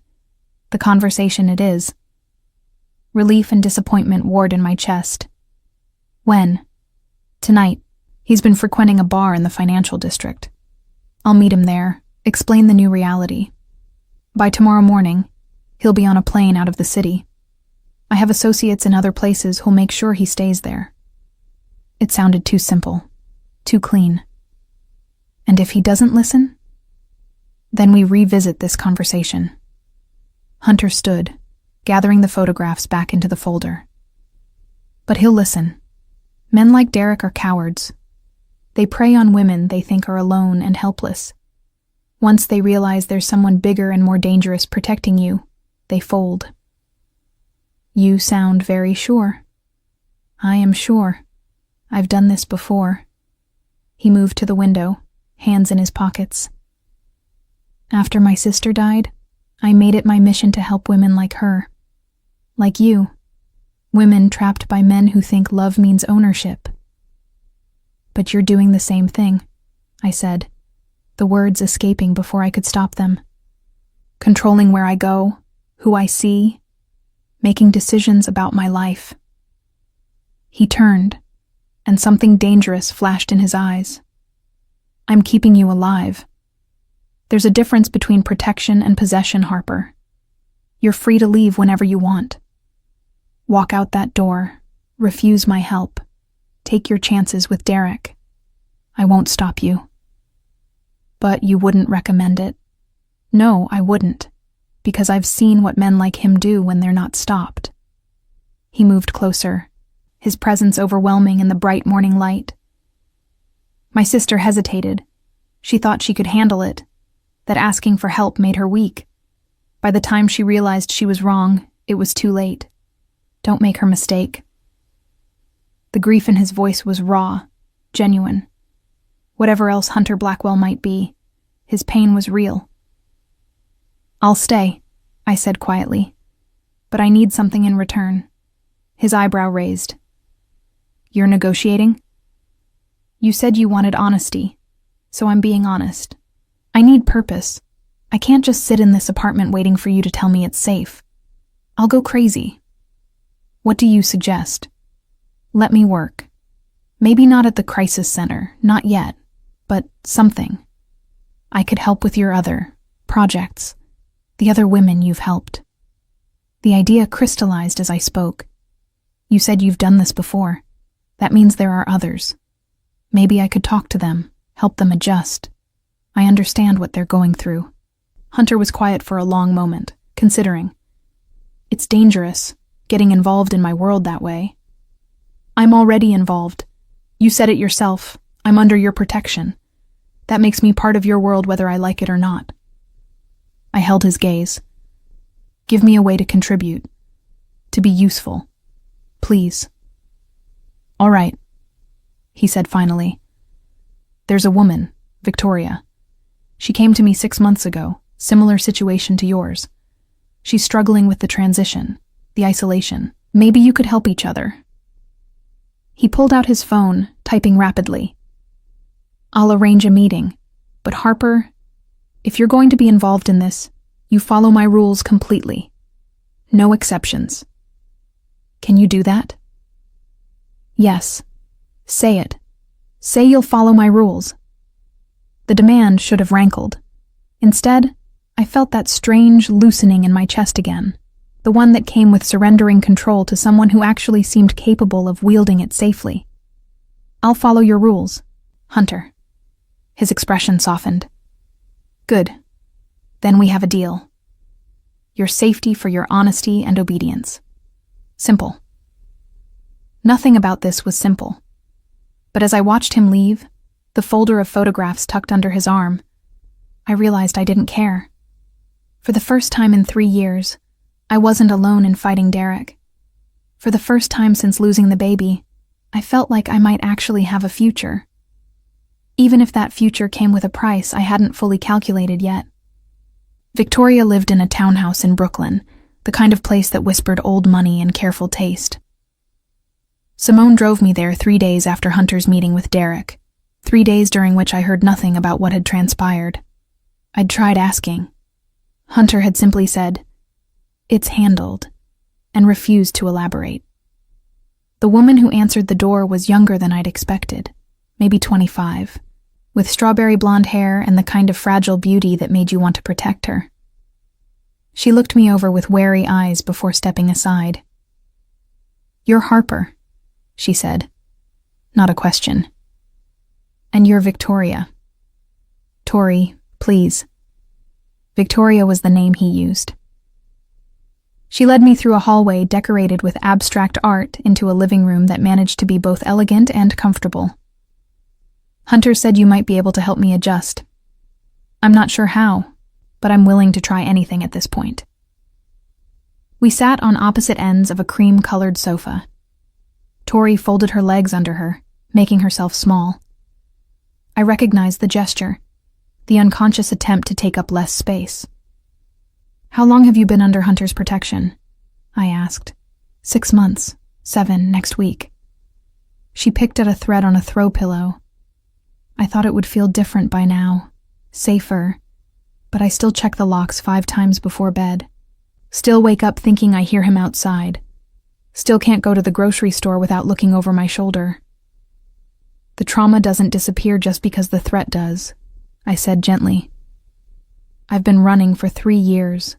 The conversation it is. Relief and disappointment warred in my chest. When? Tonight. He's been frequenting a bar in the financial district. I'll meet him there, explain the new reality. By tomorrow morning, he'll be on a plane out of the city. I have associates in other places who'll make sure he stays there. It sounded too simple, too clean. And if he doesn't listen? Then we revisit this conversation. Hunter stood, gathering the photographs back into the folder. But he'll listen. Men like Derek are cowards. They prey on women they think are alone and helpless. Once they realize there's someone bigger and more dangerous protecting you, they fold. You sound very sure. I am sure. I've done this before. He moved to the window, hands in his pockets. After my sister died, I made it my mission to help women like her. Like you. Women trapped by men who think love means ownership. But you're doing the same thing, I said, the words escaping before I could stop them. Controlling where I go, who I see, making decisions about my life. He turned, and something dangerous flashed in his eyes. I'm keeping you alive. There's a difference between protection and possession, Harper. You're free to leave whenever you want. Walk out that door, refuse my help, take your chances with Derek. I won't stop you. But you wouldn't recommend it? No, I wouldn't, because I've seen what men like him do when they're not stopped. He moved closer, his presence overwhelming in the bright morning light. My sister hesitated. She thought she could handle it, that asking for help made her weak. By the time she realized she was wrong, it was too late. Don't make her mistake. The grief in his voice was raw, genuine. Whatever else Hunter Blackwell might be, his pain was real. "I'll stay," I said quietly, "but I need something in return." His eyebrow raised. "You're negotiating?" "You said you wanted honesty, so I'm being honest. I need purpose. I can't just sit in this apartment waiting for you to tell me it's safe. I'll go crazy." "What do you suggest?" "Let me work. Maybe not at the crisis center, not yet, but something. I could help with your other projects, the other women you've helped." The idea crystallized as I spoke. "You said you've done this before. That means there are others. Maybe I could talk to them, help them adjust. I understand what they're going through." Hunter was quiet for a long moment, considering. "It's dangerous, getting involved in my world that way." "I'm already involved. You said it yourself. I'm under your protection. That makes me part of your world whether I like it or not." I held his gaze. "Give me a way to contribute, to be useful. Please." "All right," he said finally. "There's a woman, Victoria. She came to me 6 months ago, similar situation to yours. She's struggling with the transition, the isolation. Maybe you could help each other." He pulled out his phone, typing rapidly. "I'll arrange a meeting, but Harper, if you're going to be involved in this, you follow my rules completely. No exceptions." "Can you do that?" "Yes. Say it. Say you'll follow my rules." The demand should have rankled. Instead, I felt that strange loosening in my chest again, the one that came with surrendering control to someone who actually seemed capable of wielding it safely. "I'll follow your rules, Hunter." His expression softened. "Good. Then we have a deal. Your safety for your honesty and obedience. Simple." Nothing about this was simple. But as I watched him leave, the folder of photographs tucked under his arm, I realized I didn't care. For the first time in 3 years, I wasn't alone in fighting Derek. For the first time since losing the baby, I felt like I might actually have a future. Even if that future came with a price I hadn't fully calculated yet. Victoria lived in a townhouse in Brooklyn, the kind of place that whispered old money and careful taste. Simone drove me there 3 days after Hunter's meeting with Derek, 3 days during which I heard nothing about what had transpired. I'd tried asking. Hunter had simply said, "It's handled," and refused to elaborate. The woman who answered the door was younger than I'd expected, maybe 25, with strawberry blonde hair and the kind of fragile beauty that made you want to protect her. She looked me over with wary eyes before stepping aside. "You're Harper," she said. Not a question. "And you're Victoria." "Tori, please." Victoria was the name he used. She led me through a hallway decorated with abstract art into a living room that managed to be both elegant and comfortable. "Hunter said you might be able to help me adjust. I'm not sure how, but I'm willing to try anything at this point." We sat on opposite ends of a cream-colored sofa. Tori folded her legs under her, making herself small. I recognized the gesture, the unconscious attempt to take up less space. "How long have you been under Hunter's protection?" I asked. 6 months, 7 next week." She picked at a thread on a throw pillow. "I thought it would feel different by now, safer, but I still check the locks 5 times before bed. Still wake up thinking I hear him outside. Still can't go to the grocery store without looking over my shoulder." "The trauma doesn't disappear just because the threat does," I said gently. "I've been running for 3 years,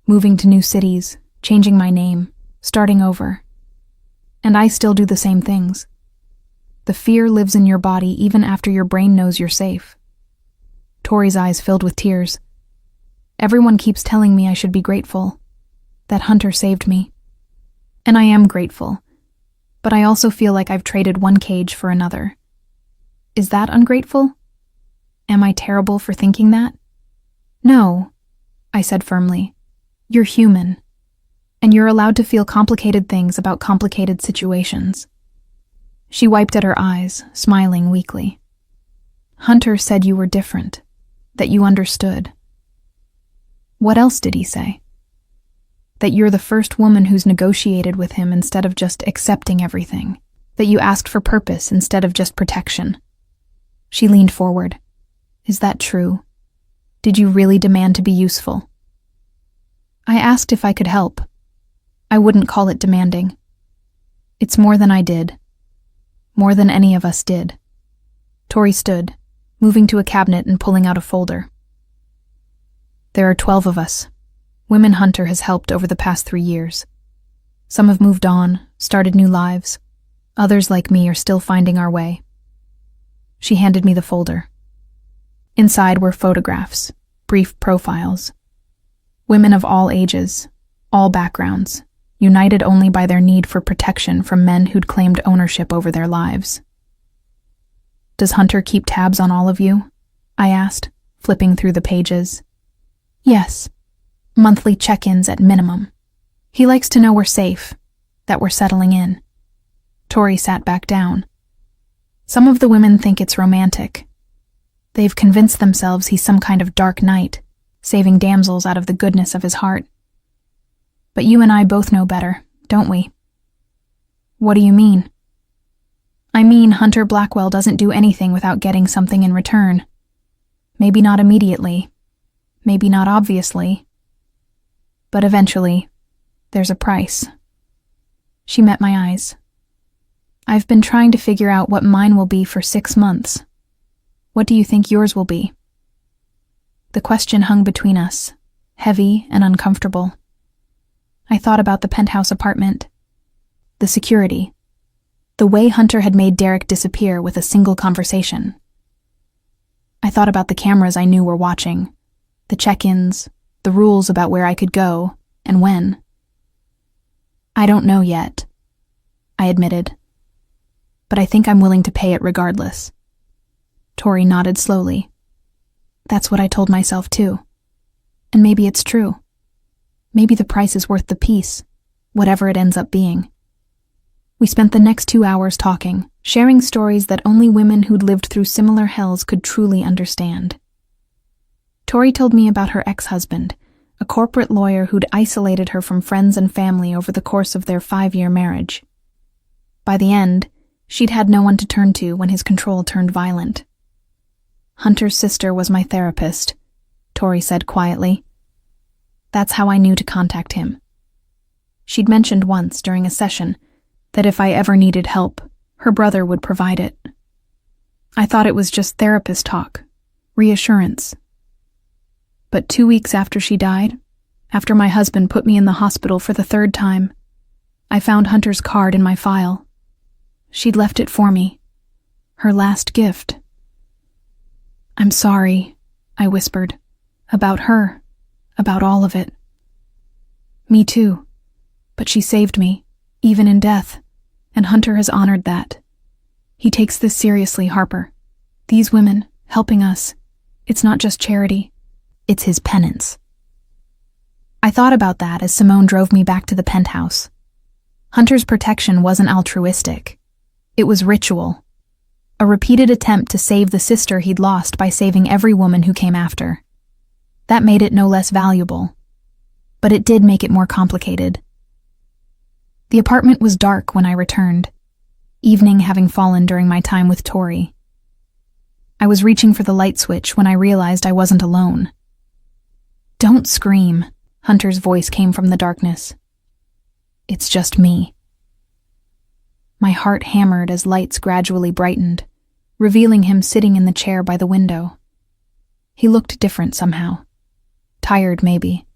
moving to new cities, changing my name, starting over. And I still do the same things. The fear lives in your body even after your brain knows you're safe." Tori's eyes filled with tears. "Everyone keeps telling me I should be grateful, that Hunter saved me. And I am grateful. but I also feel like I've traded one cage for another. Is that ungrateful? Am I terrible for thinking that? No, I said firmly. You're human, and you're allowed to feel complicated things about complicated situations. She wiped at her eyes, smiling weakly. Hunter said you were different, that you understood. What else did he say? That you're the first woman who's negotiated with him instead of just accepting everything, that you asked for purpose instead of just protection. She leaned forward. Is that true? Did you really demand to be useful? I asked if I could help. I wouldn't call it demanding. It's more than I did. More than any of us did. Tori stood, moving to a cabinet and pulling out a folder. There are 12 of us. Women Hunter has helped over the past 3 years. Some have moved on, started new lives. Others, like me, are still finding our way. She handed me the folder. Inside were photographs, brief profiles. Women of all ages, all backgrounds, united only by their need for protection from men who'd claimed ownership over their lives. Does Hunter keep tabs on all of you? I asked, flipping through the pages. Yes. Monthly check-ins at minimum. He likes to know we're safe, that we're settling in. Tori sat back down. Some of the women think it's romantic. They've convinced themselves he's some kind of dark knight, saving damsels out of the goodness of his heart. But you and I both know better, don't we? What do you mean? I mean, Hunter Blackwell doesn't do anything without getting something in return. Maybe not immediately. Maybe not obviously. But eventually, there's a price. She met my eyes. I've been trying to figure out what mine will be for 6 months. What do you think yours will be? The question hung between us, heavy and uncomfortable. I thought about the penthouse apartment, the security, the way Hunter had made Derek disappear with a single conversation. I thought about the cameras I knew were watching, the check-ins, the rules about where I could go and when. I don't know yet, I admitted, but I think I'm willing to pay it regardless. Tori nodded slowly. That's what I told myself too. And maybe it's true. Maybe the price is worth the peace, whatever it ends up being. We spent the next 2 hours talking, sharing stories that only women who'd lived through similar hells could truly understand. Tori told me about her ex-husband, a corporate lawyer who'd isolated her from friends and family over the course of their 5-year marriage. By the end, she'd had no one to turn to when his control turned violent. Hunter's sister was my therapist, Tori said quietly. That's how I knew to contact him. She'd mentioned once during a session that if I ever needed help, her brother would provide it. I thought it was just therapist talk, reassurance. But 2 weeks after she died, after my husband put me in the hospital for the 3rd time, I found Hunter's card in my file. She'd left it for me, her last gift. I'm sorry, I whispered, about her, about all of it. Me too, but she saved me, even in death, and Hunter has honored that. He takes this seriously, Harper. These women, helping us, it's not just charity. It's his penance. I thought about that as Simone drove me back to the penthouse. Hunter's protection wasn't altruistic. It was ritual. A repeated attempt to save the sister he'd lost by saving every woman who came after. That made it no less valuable. But it did make it more complicated. The apartment was dark when I returned, evening having fallen during my time with Tori. I was reaching for the light switch when I realized I wasn't alone. Don't scream, Hunter's voice came from the darkness. It's just me. My heart hammered as lights gradually brightened, revealing him sitting in the chair by the window. He looked different somehow. Tired, maybe,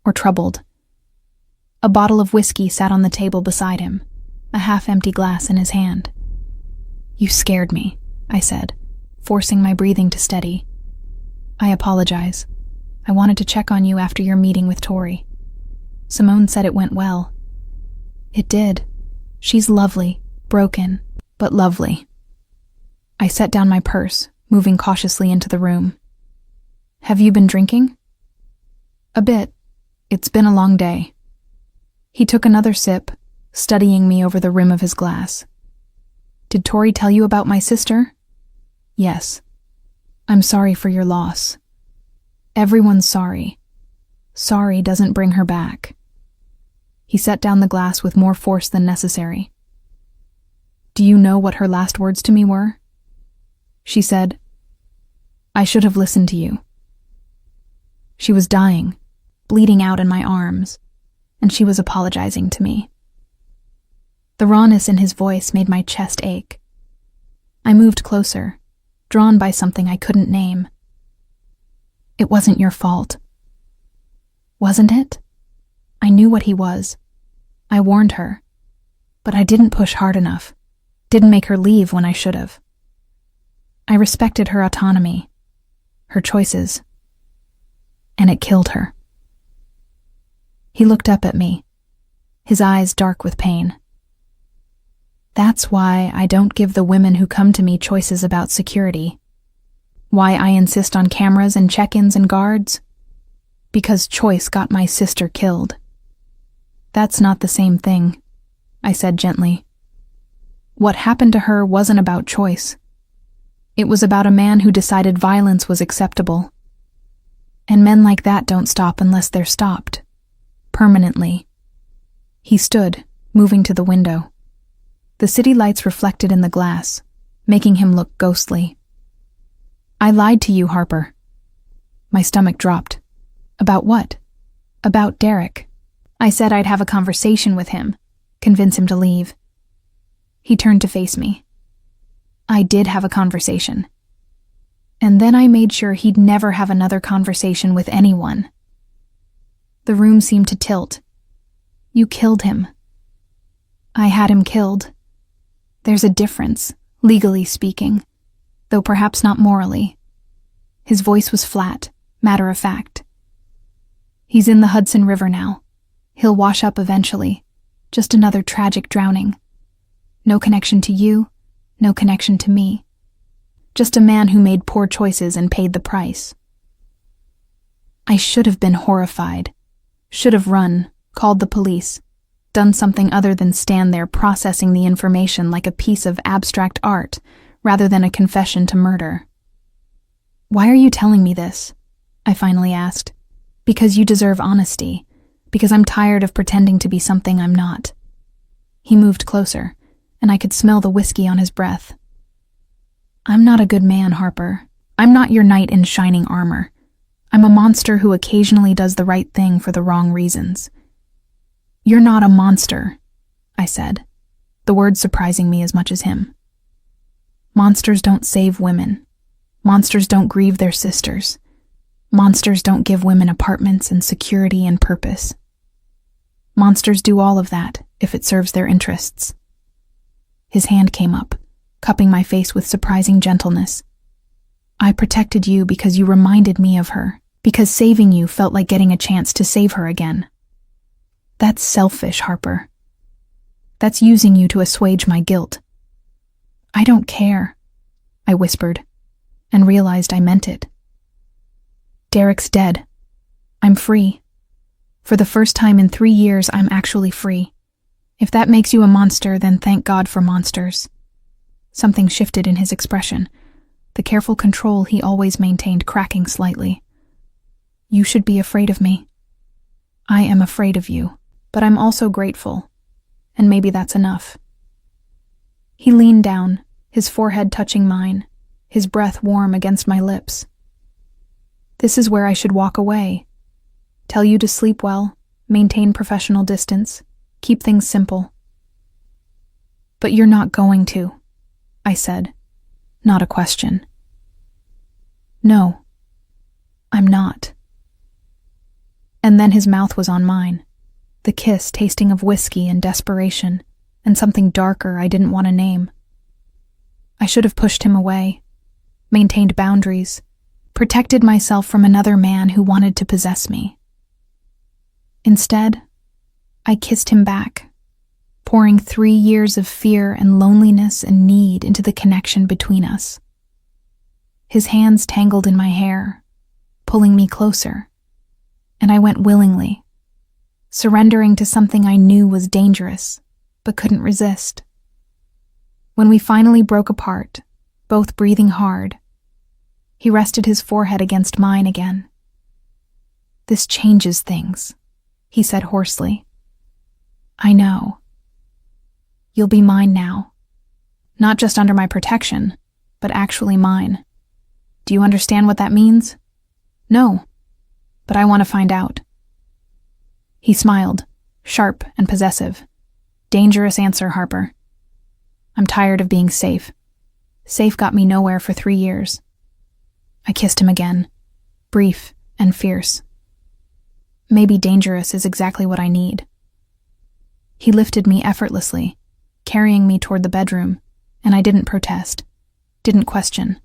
or troubled. A bottle of whiskey sat on the table beside him, a half-empty glass in his hand. You scared me, I said, forcing my breathing to steady. I apologize. I wanted to check on you after your meeting with Tori. Simone said it went well. It did. She's lovely, broken, but lovely. I set down my purse, moving cautiously into the room. Have you been drinking? A bit. It's been a long day. He took another sip, studying me over the rim of his glass. Did Tori tell you about my sister? Yes. I'm sorry for your loss. Everyone's sorry. Sorry doesn't bring her back. He set down the glass with more force than necessary. Do you know what her last words to me were? She said, I should have listened to you. She was dying, bleeding out in my arms, and she was apologizing to me. The rawness in his voice made my chest ache. I moved closer, drawn by something I couldn't name. It wasn't your fault. Wasn't it? I knew what he was. I warned her. But I didn't push hard enough. Didn't make her leave when I should have. I respected her autonomy, her choices, and it killed her. He looked up at me, his eyes dark with pain. That's why I don't give the women who come to me choices about security. Why I insist on cameras and check-ins and guards? Because choice got my sister killed. That's not the same thing, I said gently. What happened to her wasn't about choice. It was about a man who decided violence was acceptable. And men like that don't stop unless they're stopped. Permanently. He stood, moving to the window. The city lights reflected in the glass, making him look ghostly. I lied to you, Harper. My stomach dropped. About what? About Derek. I said I'd have a conversation with him, convince him to leave. He turned to face me. I did have a conversation. And then I made sure he'd never have another conversation with anyone. The room seemed to tilt. You killed him. I had him killed. There's a difference, legally speaking, though perhaps not morally. His voice was flat, matter of fact. He's in the Hudson River now. He'll wash up eventually. Just another tragic drowning. No connection to you, no connection to me. Just a man who made poor choices and paid the price. I should have been horrified. Should have run, called the police, done something other than stand there processing the information like a piece of abstract art, rather than a confession to murder. Why are you telling me this? I finally asked. Because you deserve honesty. Because I'm tired of pretending to be something I'm not. He moved closer, and I could smell the whiskey on his breath. I'm not a good man, Harper. I'm not your knight in shining armor. I'm a monster who occasionally does the right thing for the wrong reasons. You're not a monster, I said, the words surprising me as much as him. Monsters don't save women. Monsters don't grieve their sisters. Monsters don't give women apartments and security and purpose. Monsters do all of that if it serves their interests. His hand came up, cupping my face with surprising gentleness. I protected you because you reminded me of her, because saving you felt like getting a chance to save her again. That's selfish, Harper. That's using you to assuage my guilt. I don't care, I whispered, and realized I meant it. Derek's dead. I'm free. For the first time in 3 years, I'm actually free. If that makes you a monster, then thank God for monsters. Something shifted in his expression, the careful control he always maintained cracking slightly. You should be afraid of me. I am afraid of you, but I'm also grateful, and maybe that's enough. He leaned down, his forehead touching mine, his breath warm against my lips. This is where I should walk away. Tell you to sleep well, maintain professional distance, keep things simple. But you're not going to, I said, not a question. No, I'm not. And then his mouth was on mine, the kiss tasting of whiskey and desperation, and something darker I didn't want to name. I should have pushed him away, maintained boundaries, protected myself from another man who wanted to possess me. Instead, I kissed him back, pouring 3 years of fear and loneliness and need into the connection between us. His hands tangled in my hair, pulling me closer, and I went willingly, surrendering to something I knew was dangerous, but couldn't resist. When we finally broke apart, both breathing hard, he rested his forehead against mine again. "This changes things," he said hoarsely. "I know. You'll be mine now. Not just under my protection, but actually mine. Do you understand what that means?" "No, but I want to find out." He smiled, sharp and possessive. "Dangerous answer, Harper. I'm tired of being safe. Safe got me nowhere for 3 years. I kissed him again, brief and fierce. Maybe dangerous is exactly what I need. He lifted me effortlessly, carrying me toward the bedroom, and I didn't protest, didn't question.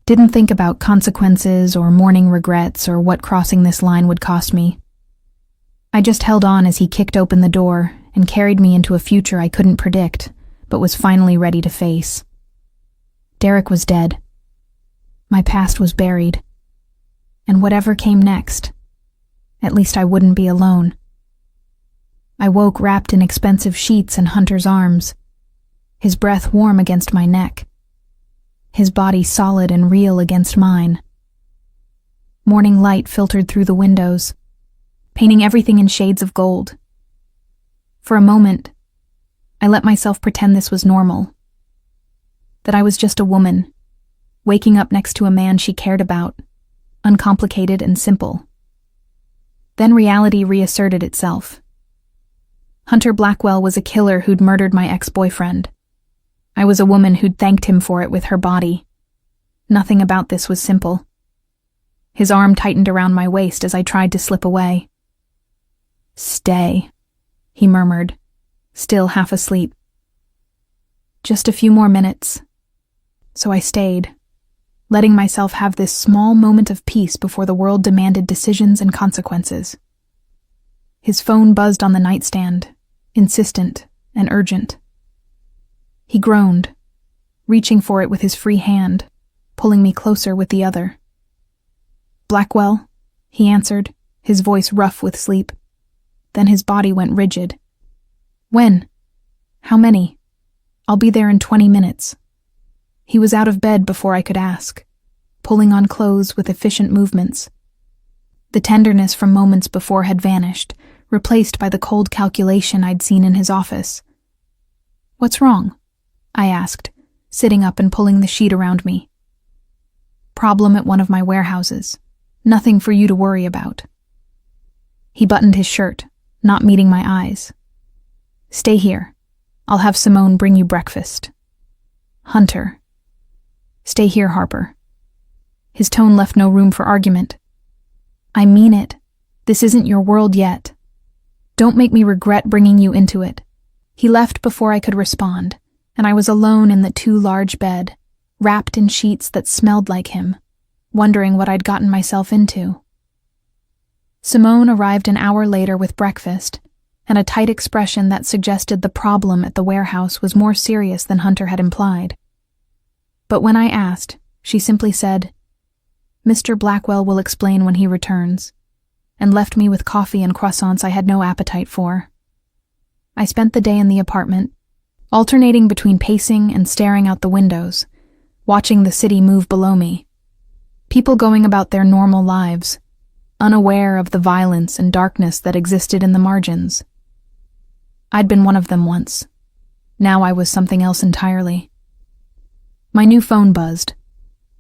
Didn't think about consequences or mourning regrets or what crossing this line would cost me. I just held on as he kicked open the door and carried me into a future I couldn't predict, but was finally ready to face. Derek was dead. My past was buried. And whatever came next, at least I wouldn't be alone. I woke wrapped in expensive sheets in Hunter's arms, his breath warm against my neck, his body solid and real against mine. Morning light filtered through the windows, painting everything in shades of gold. For a moment, I let myself pretend this was normal, that I was just a woman, waking up next to a man she cared about, uncomplicated and simple. Then reality reasserted itself. Hunter Blackwell was a killer who'd murdered my ex-boyfriend. I was a woman who'd thanked him for it with her body. Nothing about this was simple. His arm tightened around my waist as I tried to slip away. "Stay," he murmured, still half asleep. Just a few more minutes. So I stayed, letting myself have this small moment of peace before the world demanded decisions and consequences. His phone buzzed on the nightstand, insistent and urgent. He groaned, reaching for it with his free hand, pulling me closer with the other. "Blackwell," he answered, his voice rough with sleep. Then his body went rigid. "When? How many? I'll be there in 20 minutes. He was out of bed before I could ask, pulling on clothes with efficient movements. The tenderness from moments before had vanished, replaced by the cold calculation I'd seen in his office. "What's wrong?" I asked, sitting up and pulling the sheet around me. "Problem at one of my warehouses. Nothing for you to worry about." He buttoned his shirt, not meeting my eyes. "Stay here. I'll have Simone bring you breakfast." "Hunter." "Stay here, Harper." His tone left no room for argument. "I mean it. This isn't your world yet. Don't make me regret bringing you into it." He left before I could respond, and I was alone in the too large bed, wrapped in sheets that smelled like him, wondering what I'd gotten myself into. Simone arrived an hour later with breakfast, and a tight expression that suggested the problem at the warehouse was more serious than Hunter had implied. But when I asked, she simply said, "Mr. Blackwell will explain when he returns," and left me with coffee and croissants I had no appetite for. I spent the day in the apartment, alternating between pacing and staring out the windows, watching the city move below me. People going about their normal lives, unaware of the violence and darkness that existed in the margins. I'd been one of them once. Now I was something else entirely. My new phone buzzed.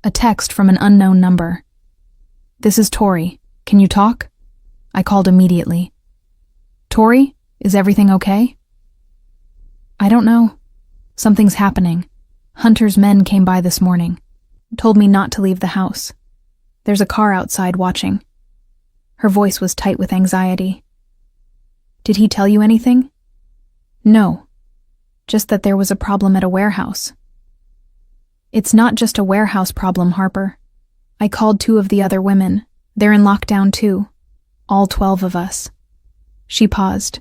A text from an unknown number. "This is Tori. Can you talk?" I called immediately. "Tori, is everything okay?" "I don't know. Something's happening. Hunter's men came by this morning. Told me not to leave the house. There's a car outside watching." Her voice was tight with anxiety. "Did he tell you anything?" "No. Just that there was a problem at a warehouse." "It's not just a warehouse problem, Harper. I called 2 of the other women. They're in lockdown too. All 12 of us." She paused.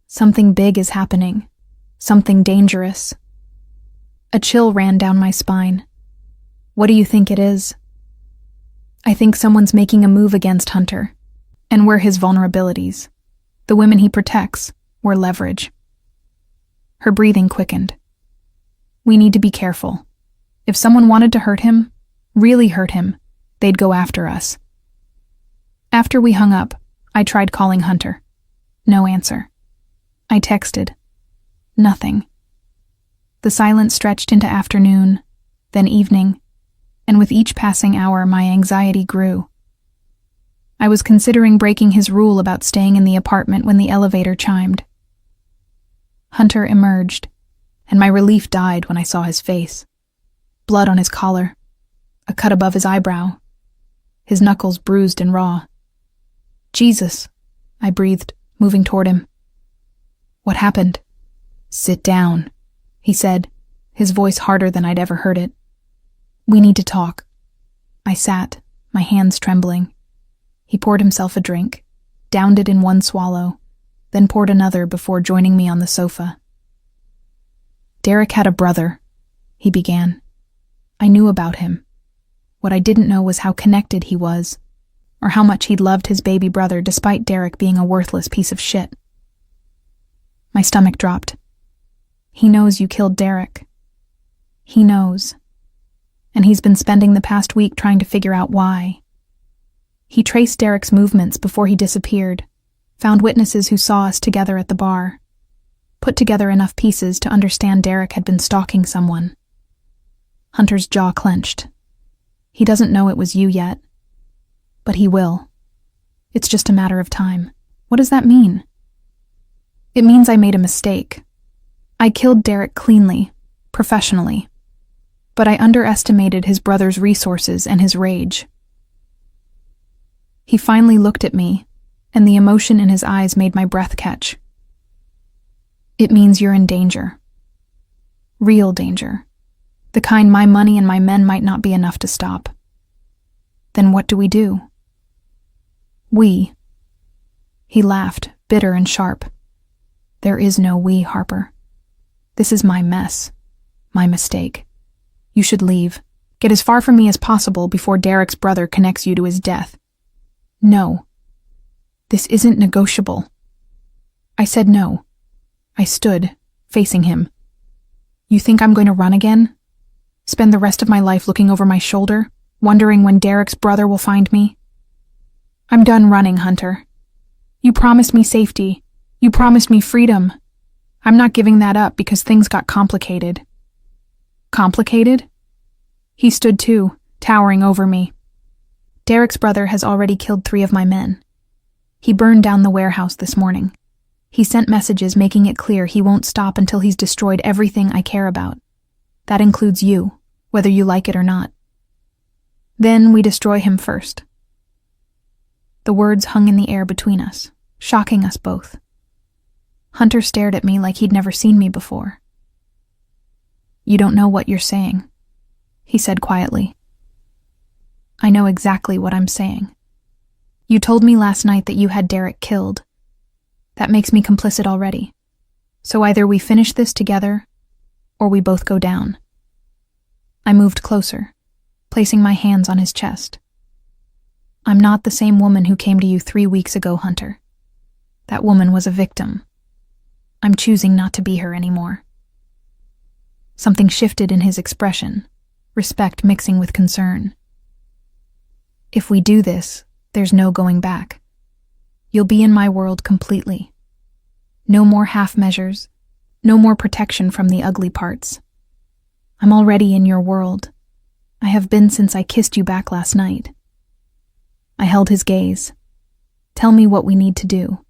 Something big is happening. Something dangerous. A chill ran down my spine. What do you think it is? I think someone's making a move against Hunter. And we're his vulnerabilities. The women he protects, we're leverage. Her breathing quickened. We need to be careful. If someone wanted to hurt him, really hurt him, they'd go after us. After we hung up, I tried calling Hunter. No answer. I texted. Nothing. The silence stretched into afternoon, then evening, and with each passing hour my anxiety grew. I was considering breaking his rule about staying in the apartment when the elevator chimed. Hunter emerged, and my relief died when I saw his face. Blood on his collar, a cut above his eyebrow, his knuckles bruised and raw. Jesus, I breathed, moving toward him. What happened? Sit down, he said, his voice harder than I'd ever heard it. We need to talk. I sat, my hands trembling. He poured himself a drink, downed it in one swallow, then poured another before joining me on the sofa. Derek had a brother, he began. I knew about him. What I didn't know was how connected he was, or how much he'd loved his baby brother despite Derek being a worthless piece of shit. My stomach dropped. He knows you killed Derek. He knows. And he's been spending the past week trying to figure out why. He traced Derek's movements before he disappeared, found witnesses who saw us together at the bar, put together enough pieces to understand Derek had been stalking someone. Hunter's jaw clenched. He doesn't know it was you yet, but he will. It's just a matter of time. What does that mean? It means I made a mistake. I killed Derek cleanly, professionally, but I underestimated his brother's resources and his rage. He finally looked at me, and the emotion in his eyes made my breath catch. It means you're in danger. Real danger. The kind my money and my men might not be enough to stop. Then what do we do? We. He laughed, bitter and sharp. There is no we, Harper. This is my mess. My mistake. You should leave. Get as far from me as possible before Derek's brother connects you to his death. No. This isn't negotiable. I said no. I stood, facing him. You think I'm going to run again? Spend the rest of my life looking over my shoulder, wondering when Derek's brother will find me? I'm done running, Hunter. You promised me safety. You promised me freedom. I'm not giving that up because things got complicated. Complicated? He stood too, towering over me. Derek's brother has already killed 3 of my men. He burned down the warehouse this morning. He sent messages making it clear he won't stop until he's destroyed everything I care about. That includes you, whether you like it or not. Then we destroy him first. The words hung in the air between us, shocking us both. Hunter stared at me like he'd never seen me before. You don't know what you're saying, he said quietly. I know exactly what I'm saying. You told me last night that you had Derek killed. That makes me complicit already. So either we finish this together, or we both go down. I moved closer, placing my hands on his chest. I'm not the same woman who came to you 3 weeks ago, Hunter. That woman was a victim. I'm choosing not to be her anymore. Something shifted in his expression, respect mixing with concern. If we do this, there's no going back. You'll be in my world completely. No more half measures, no more protection from the ugly parts. I'm already in your world. I have been since I kissed you back last night. I held his gaze. Tell me what we need to do.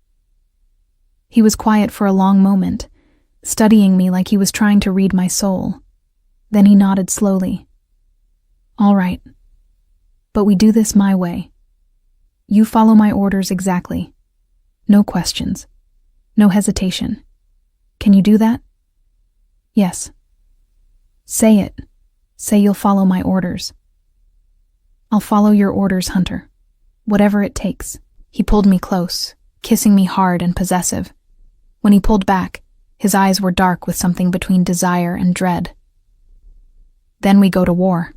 He was quiet for a long moment, studying me like he was trying to read my soul. Then he nodded slowly. All right. But we do this my way. You follow my orders exactly. No questions. No hesitation. Can you do that? Yes. Say it. Say you'll follow my orders. I'll follow your orders, Hunter. Whatever it takes. He pulled me close, kissing me hard and possessive. When he pulled back, his eyes were dark with something between desire and dread. Then we go to war.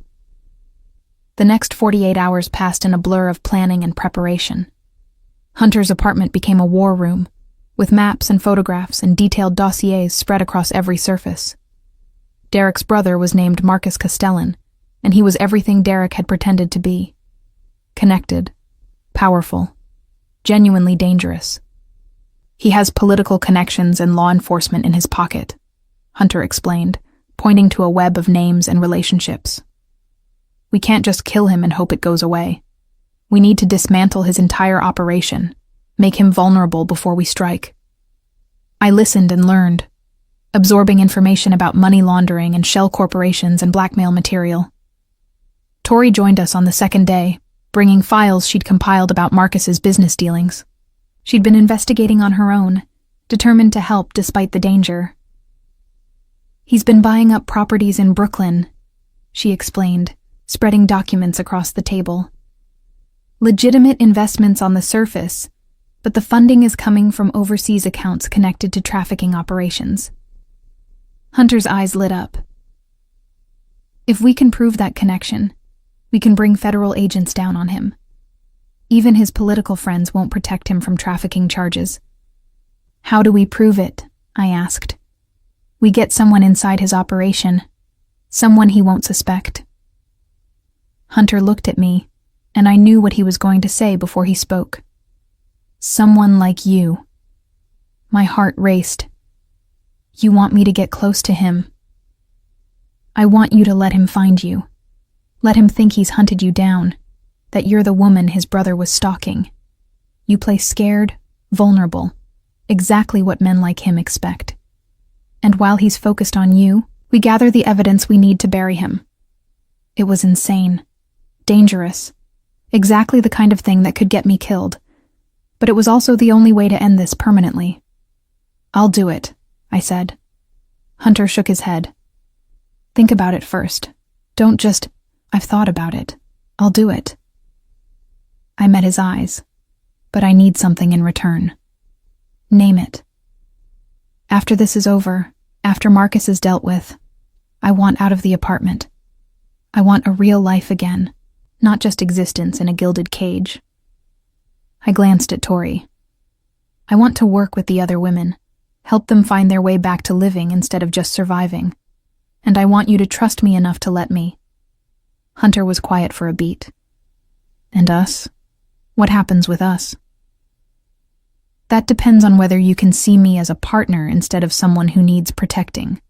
The next 48 hours passed in a blur of planning and preparation. Hunter's apartment became a war room, with maps and photographs and detailed dossiers spread across every surface. Derek's brother was named Marcus Castellan, and he was everything Derek had pretended to be. Connected, powerful, genuinely dangerous. He has political connections and law enforcement in his pocket, Hunter explained, pointing to a web of names and relationships. We can't just kill him and hope it goes away. We need to dismantle his entire operation, make him vulnerable before we strike. I listened and learned, absorbing information about money laundering and shell corporations and blackmail material. Tori joined us on the second day, bringing files she'd compiled about Marcus's business dealings. She'd been investigating on her own, determined to help despite the danger. He's been buying up properties in Brooklyn, she explained, spreading documents across the table. Legitimate investments on the surface, but the funding is coming from overseas accounts connected to trafficking operations. Hunter's eyes lit up. If we can prove that connection, we can bring federal agents down on him. Even his political friends won't protect him from trafficking charges. How do we prove it? I asked. We get someone inside his operation, someone he won't suspect. Hunter looked at me, and I knew what he was going to say before he spoke. Someone like you. My heart raced. You want me to get close to him. I want you to let him find you. Let him think he's hunted you down, that you're the woman his brother was stalking. You play scared, vulnerable, exactly what men like him expect. And while he's focused on you, we gather the evidence we need to bury him. It was insane, dangerous, exactly the kind of thing that could get me killed. But it was also the only way to end this permanently. I'll do it, I said. Hunter shook his head. Think about it first. Don't just, I've thought about it. I'll do it. I met his eyes, but I need something in return. Name it. After this is over, after Marcus is dealt with, I want out of the apartment. I want a real life again, not just existence in a gilded cage. I glanced at Tori. I want to work with the other women, help them find their way back to living instead of just surviving. And I want you to trust me enough to let me. Hunter was quiet for a beat. And us? What happens with us? That depends on whether you can see me as a partner instead of someone who needs protecting.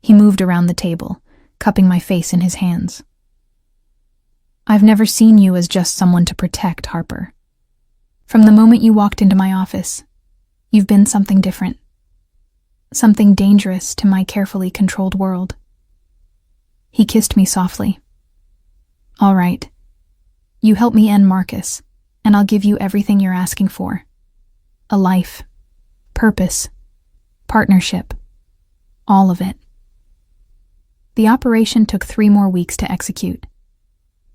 He moved around the table, cupping my face in his hands. I've never seen you as just someone to protect, Harper. From the moment you walked into my office, you've been something different. Something dangerous to my carefully controlled world. He kissed me softly. All right. You help me end Marcus, and I'll give you everything you're asking for. A life, purpose, partnership, all of it. The operation took 3 more weeks to execute.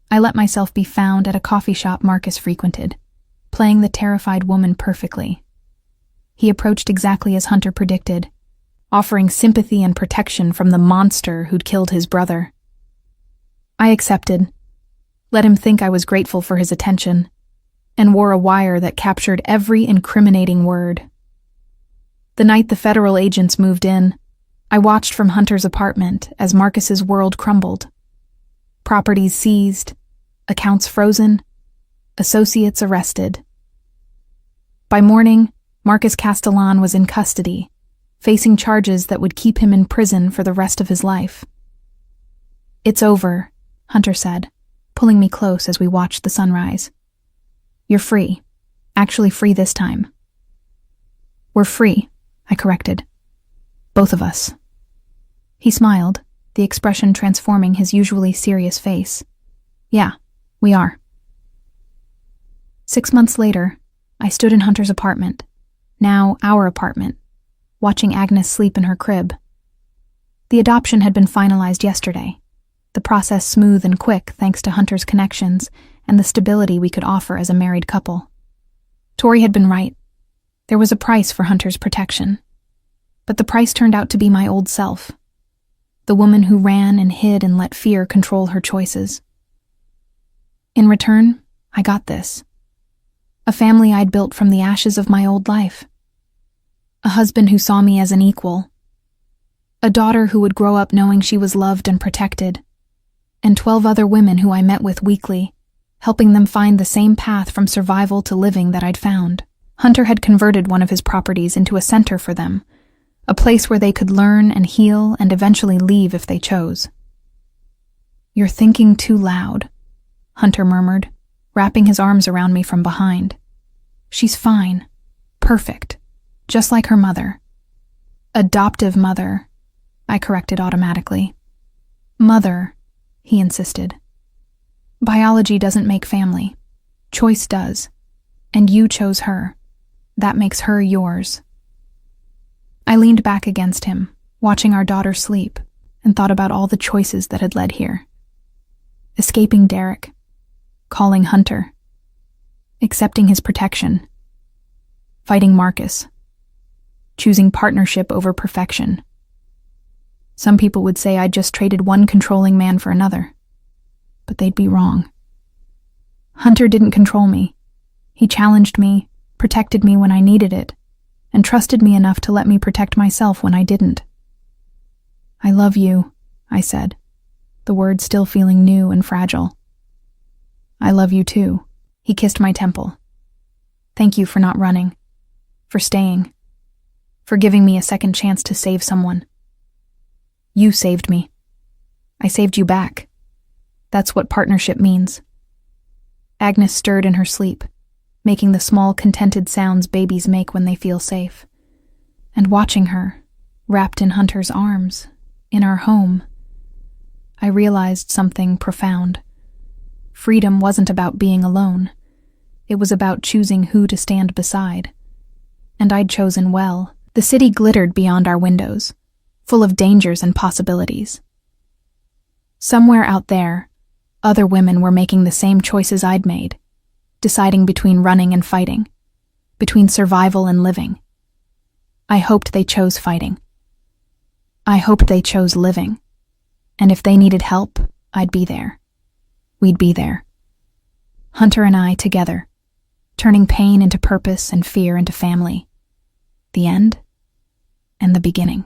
I let myself be found at a coffee shop Marcus frequented, playing the terrified woman perfectly. He approached exactly as Hunter predicted, offering sympathy and protection from the monster who'd killed his brother. I accepted, let him think I was grateful for his attention, and wore a wire that captured every incriminating word. The night the federal agents moved in, I watched from Hunter's apartment as Marcus's world crumbled. Properties seized, accounts frozen, associates arrested. By morning, Marcus Castellan was in custody, facing charges that would keep him in prison for the rest of his life. It's over, Hunter said, pulling me close as we watched the sunrise. You're free. Actually free this time. We're free, I corrected. Both of us. He smiled, the expression transforming his usually serious face. Yeah, we are. 6 months later, I stood in Hunter's apartment, now our apartment, watching Agnes sleep in her crib. The adoption had been finalized yesterday, the process smooth and quick thanks to Hunter's connections and the stability we could offer as a married couple. Tori had been right. There was a price for Hunter's protection, but the price turned out to be my old self, the woman who ran and hid and let fear control her choices. In return, I got this. A family I'd built from the ashes of my old life. A husband who saw me as an equal. A daughter who would grow up knowing she was loved and protected. And 12 other women who I met with weekly, helping them find the same path from survival to living that I'd found. Hunter had converted one of his properties into a center for them, a place where they could learn and heal and eventually leave if they chose. "You're thinking too loud," Hunter murmured, wrapping his arms around me from behind. "She's fine. Perfect. Just like her mother." "Adoptive mother," I corrected automatically. "Mother," he insisted. "Biology doesn't make family. Choice does. And you chose her. That makes her yours." I leaned back against him, watching our daughter sleep, and thought about all the choices that had led here. Escaping Derek. Calling Hunter. Accepting his protection. Fighting Marcus. Choosing partnership over perfection. Some people would say I'd just traded one controlling man for another, but they'd be wrong. Hunter didn't control me. He challenged me, protected me when I needed it, and trusted me enough to let me protect myself when I didn't. "I love you," I said, the words still feeling new and fragile. "I love you too." He kissed my temple. "Thank you for not running, for staying, for giving me a second chance to save someone. You saved me. I saved you back. That's what partnership means." Agnes stirred in her sleep, making the small, contented sounds babies make when they feel safe. And watching her, wrapped in Hunter's arms, in our home, I realized something profound. Freedom wasn't about being alone. It was about choosing who to stand beside. And I'd chosen well. The city glittered beyond our windows, full of dangers and possibilities. Somewhere out there, other women were making the same choices I'd made, deciding between running and fighting, between survival and living. I hoped they chose fighting. I hoped they chose living. And if they needed help, I'd be there. We'd be there. Hunter and I together, turning pain into purpose and fear into family. The end and the beginning.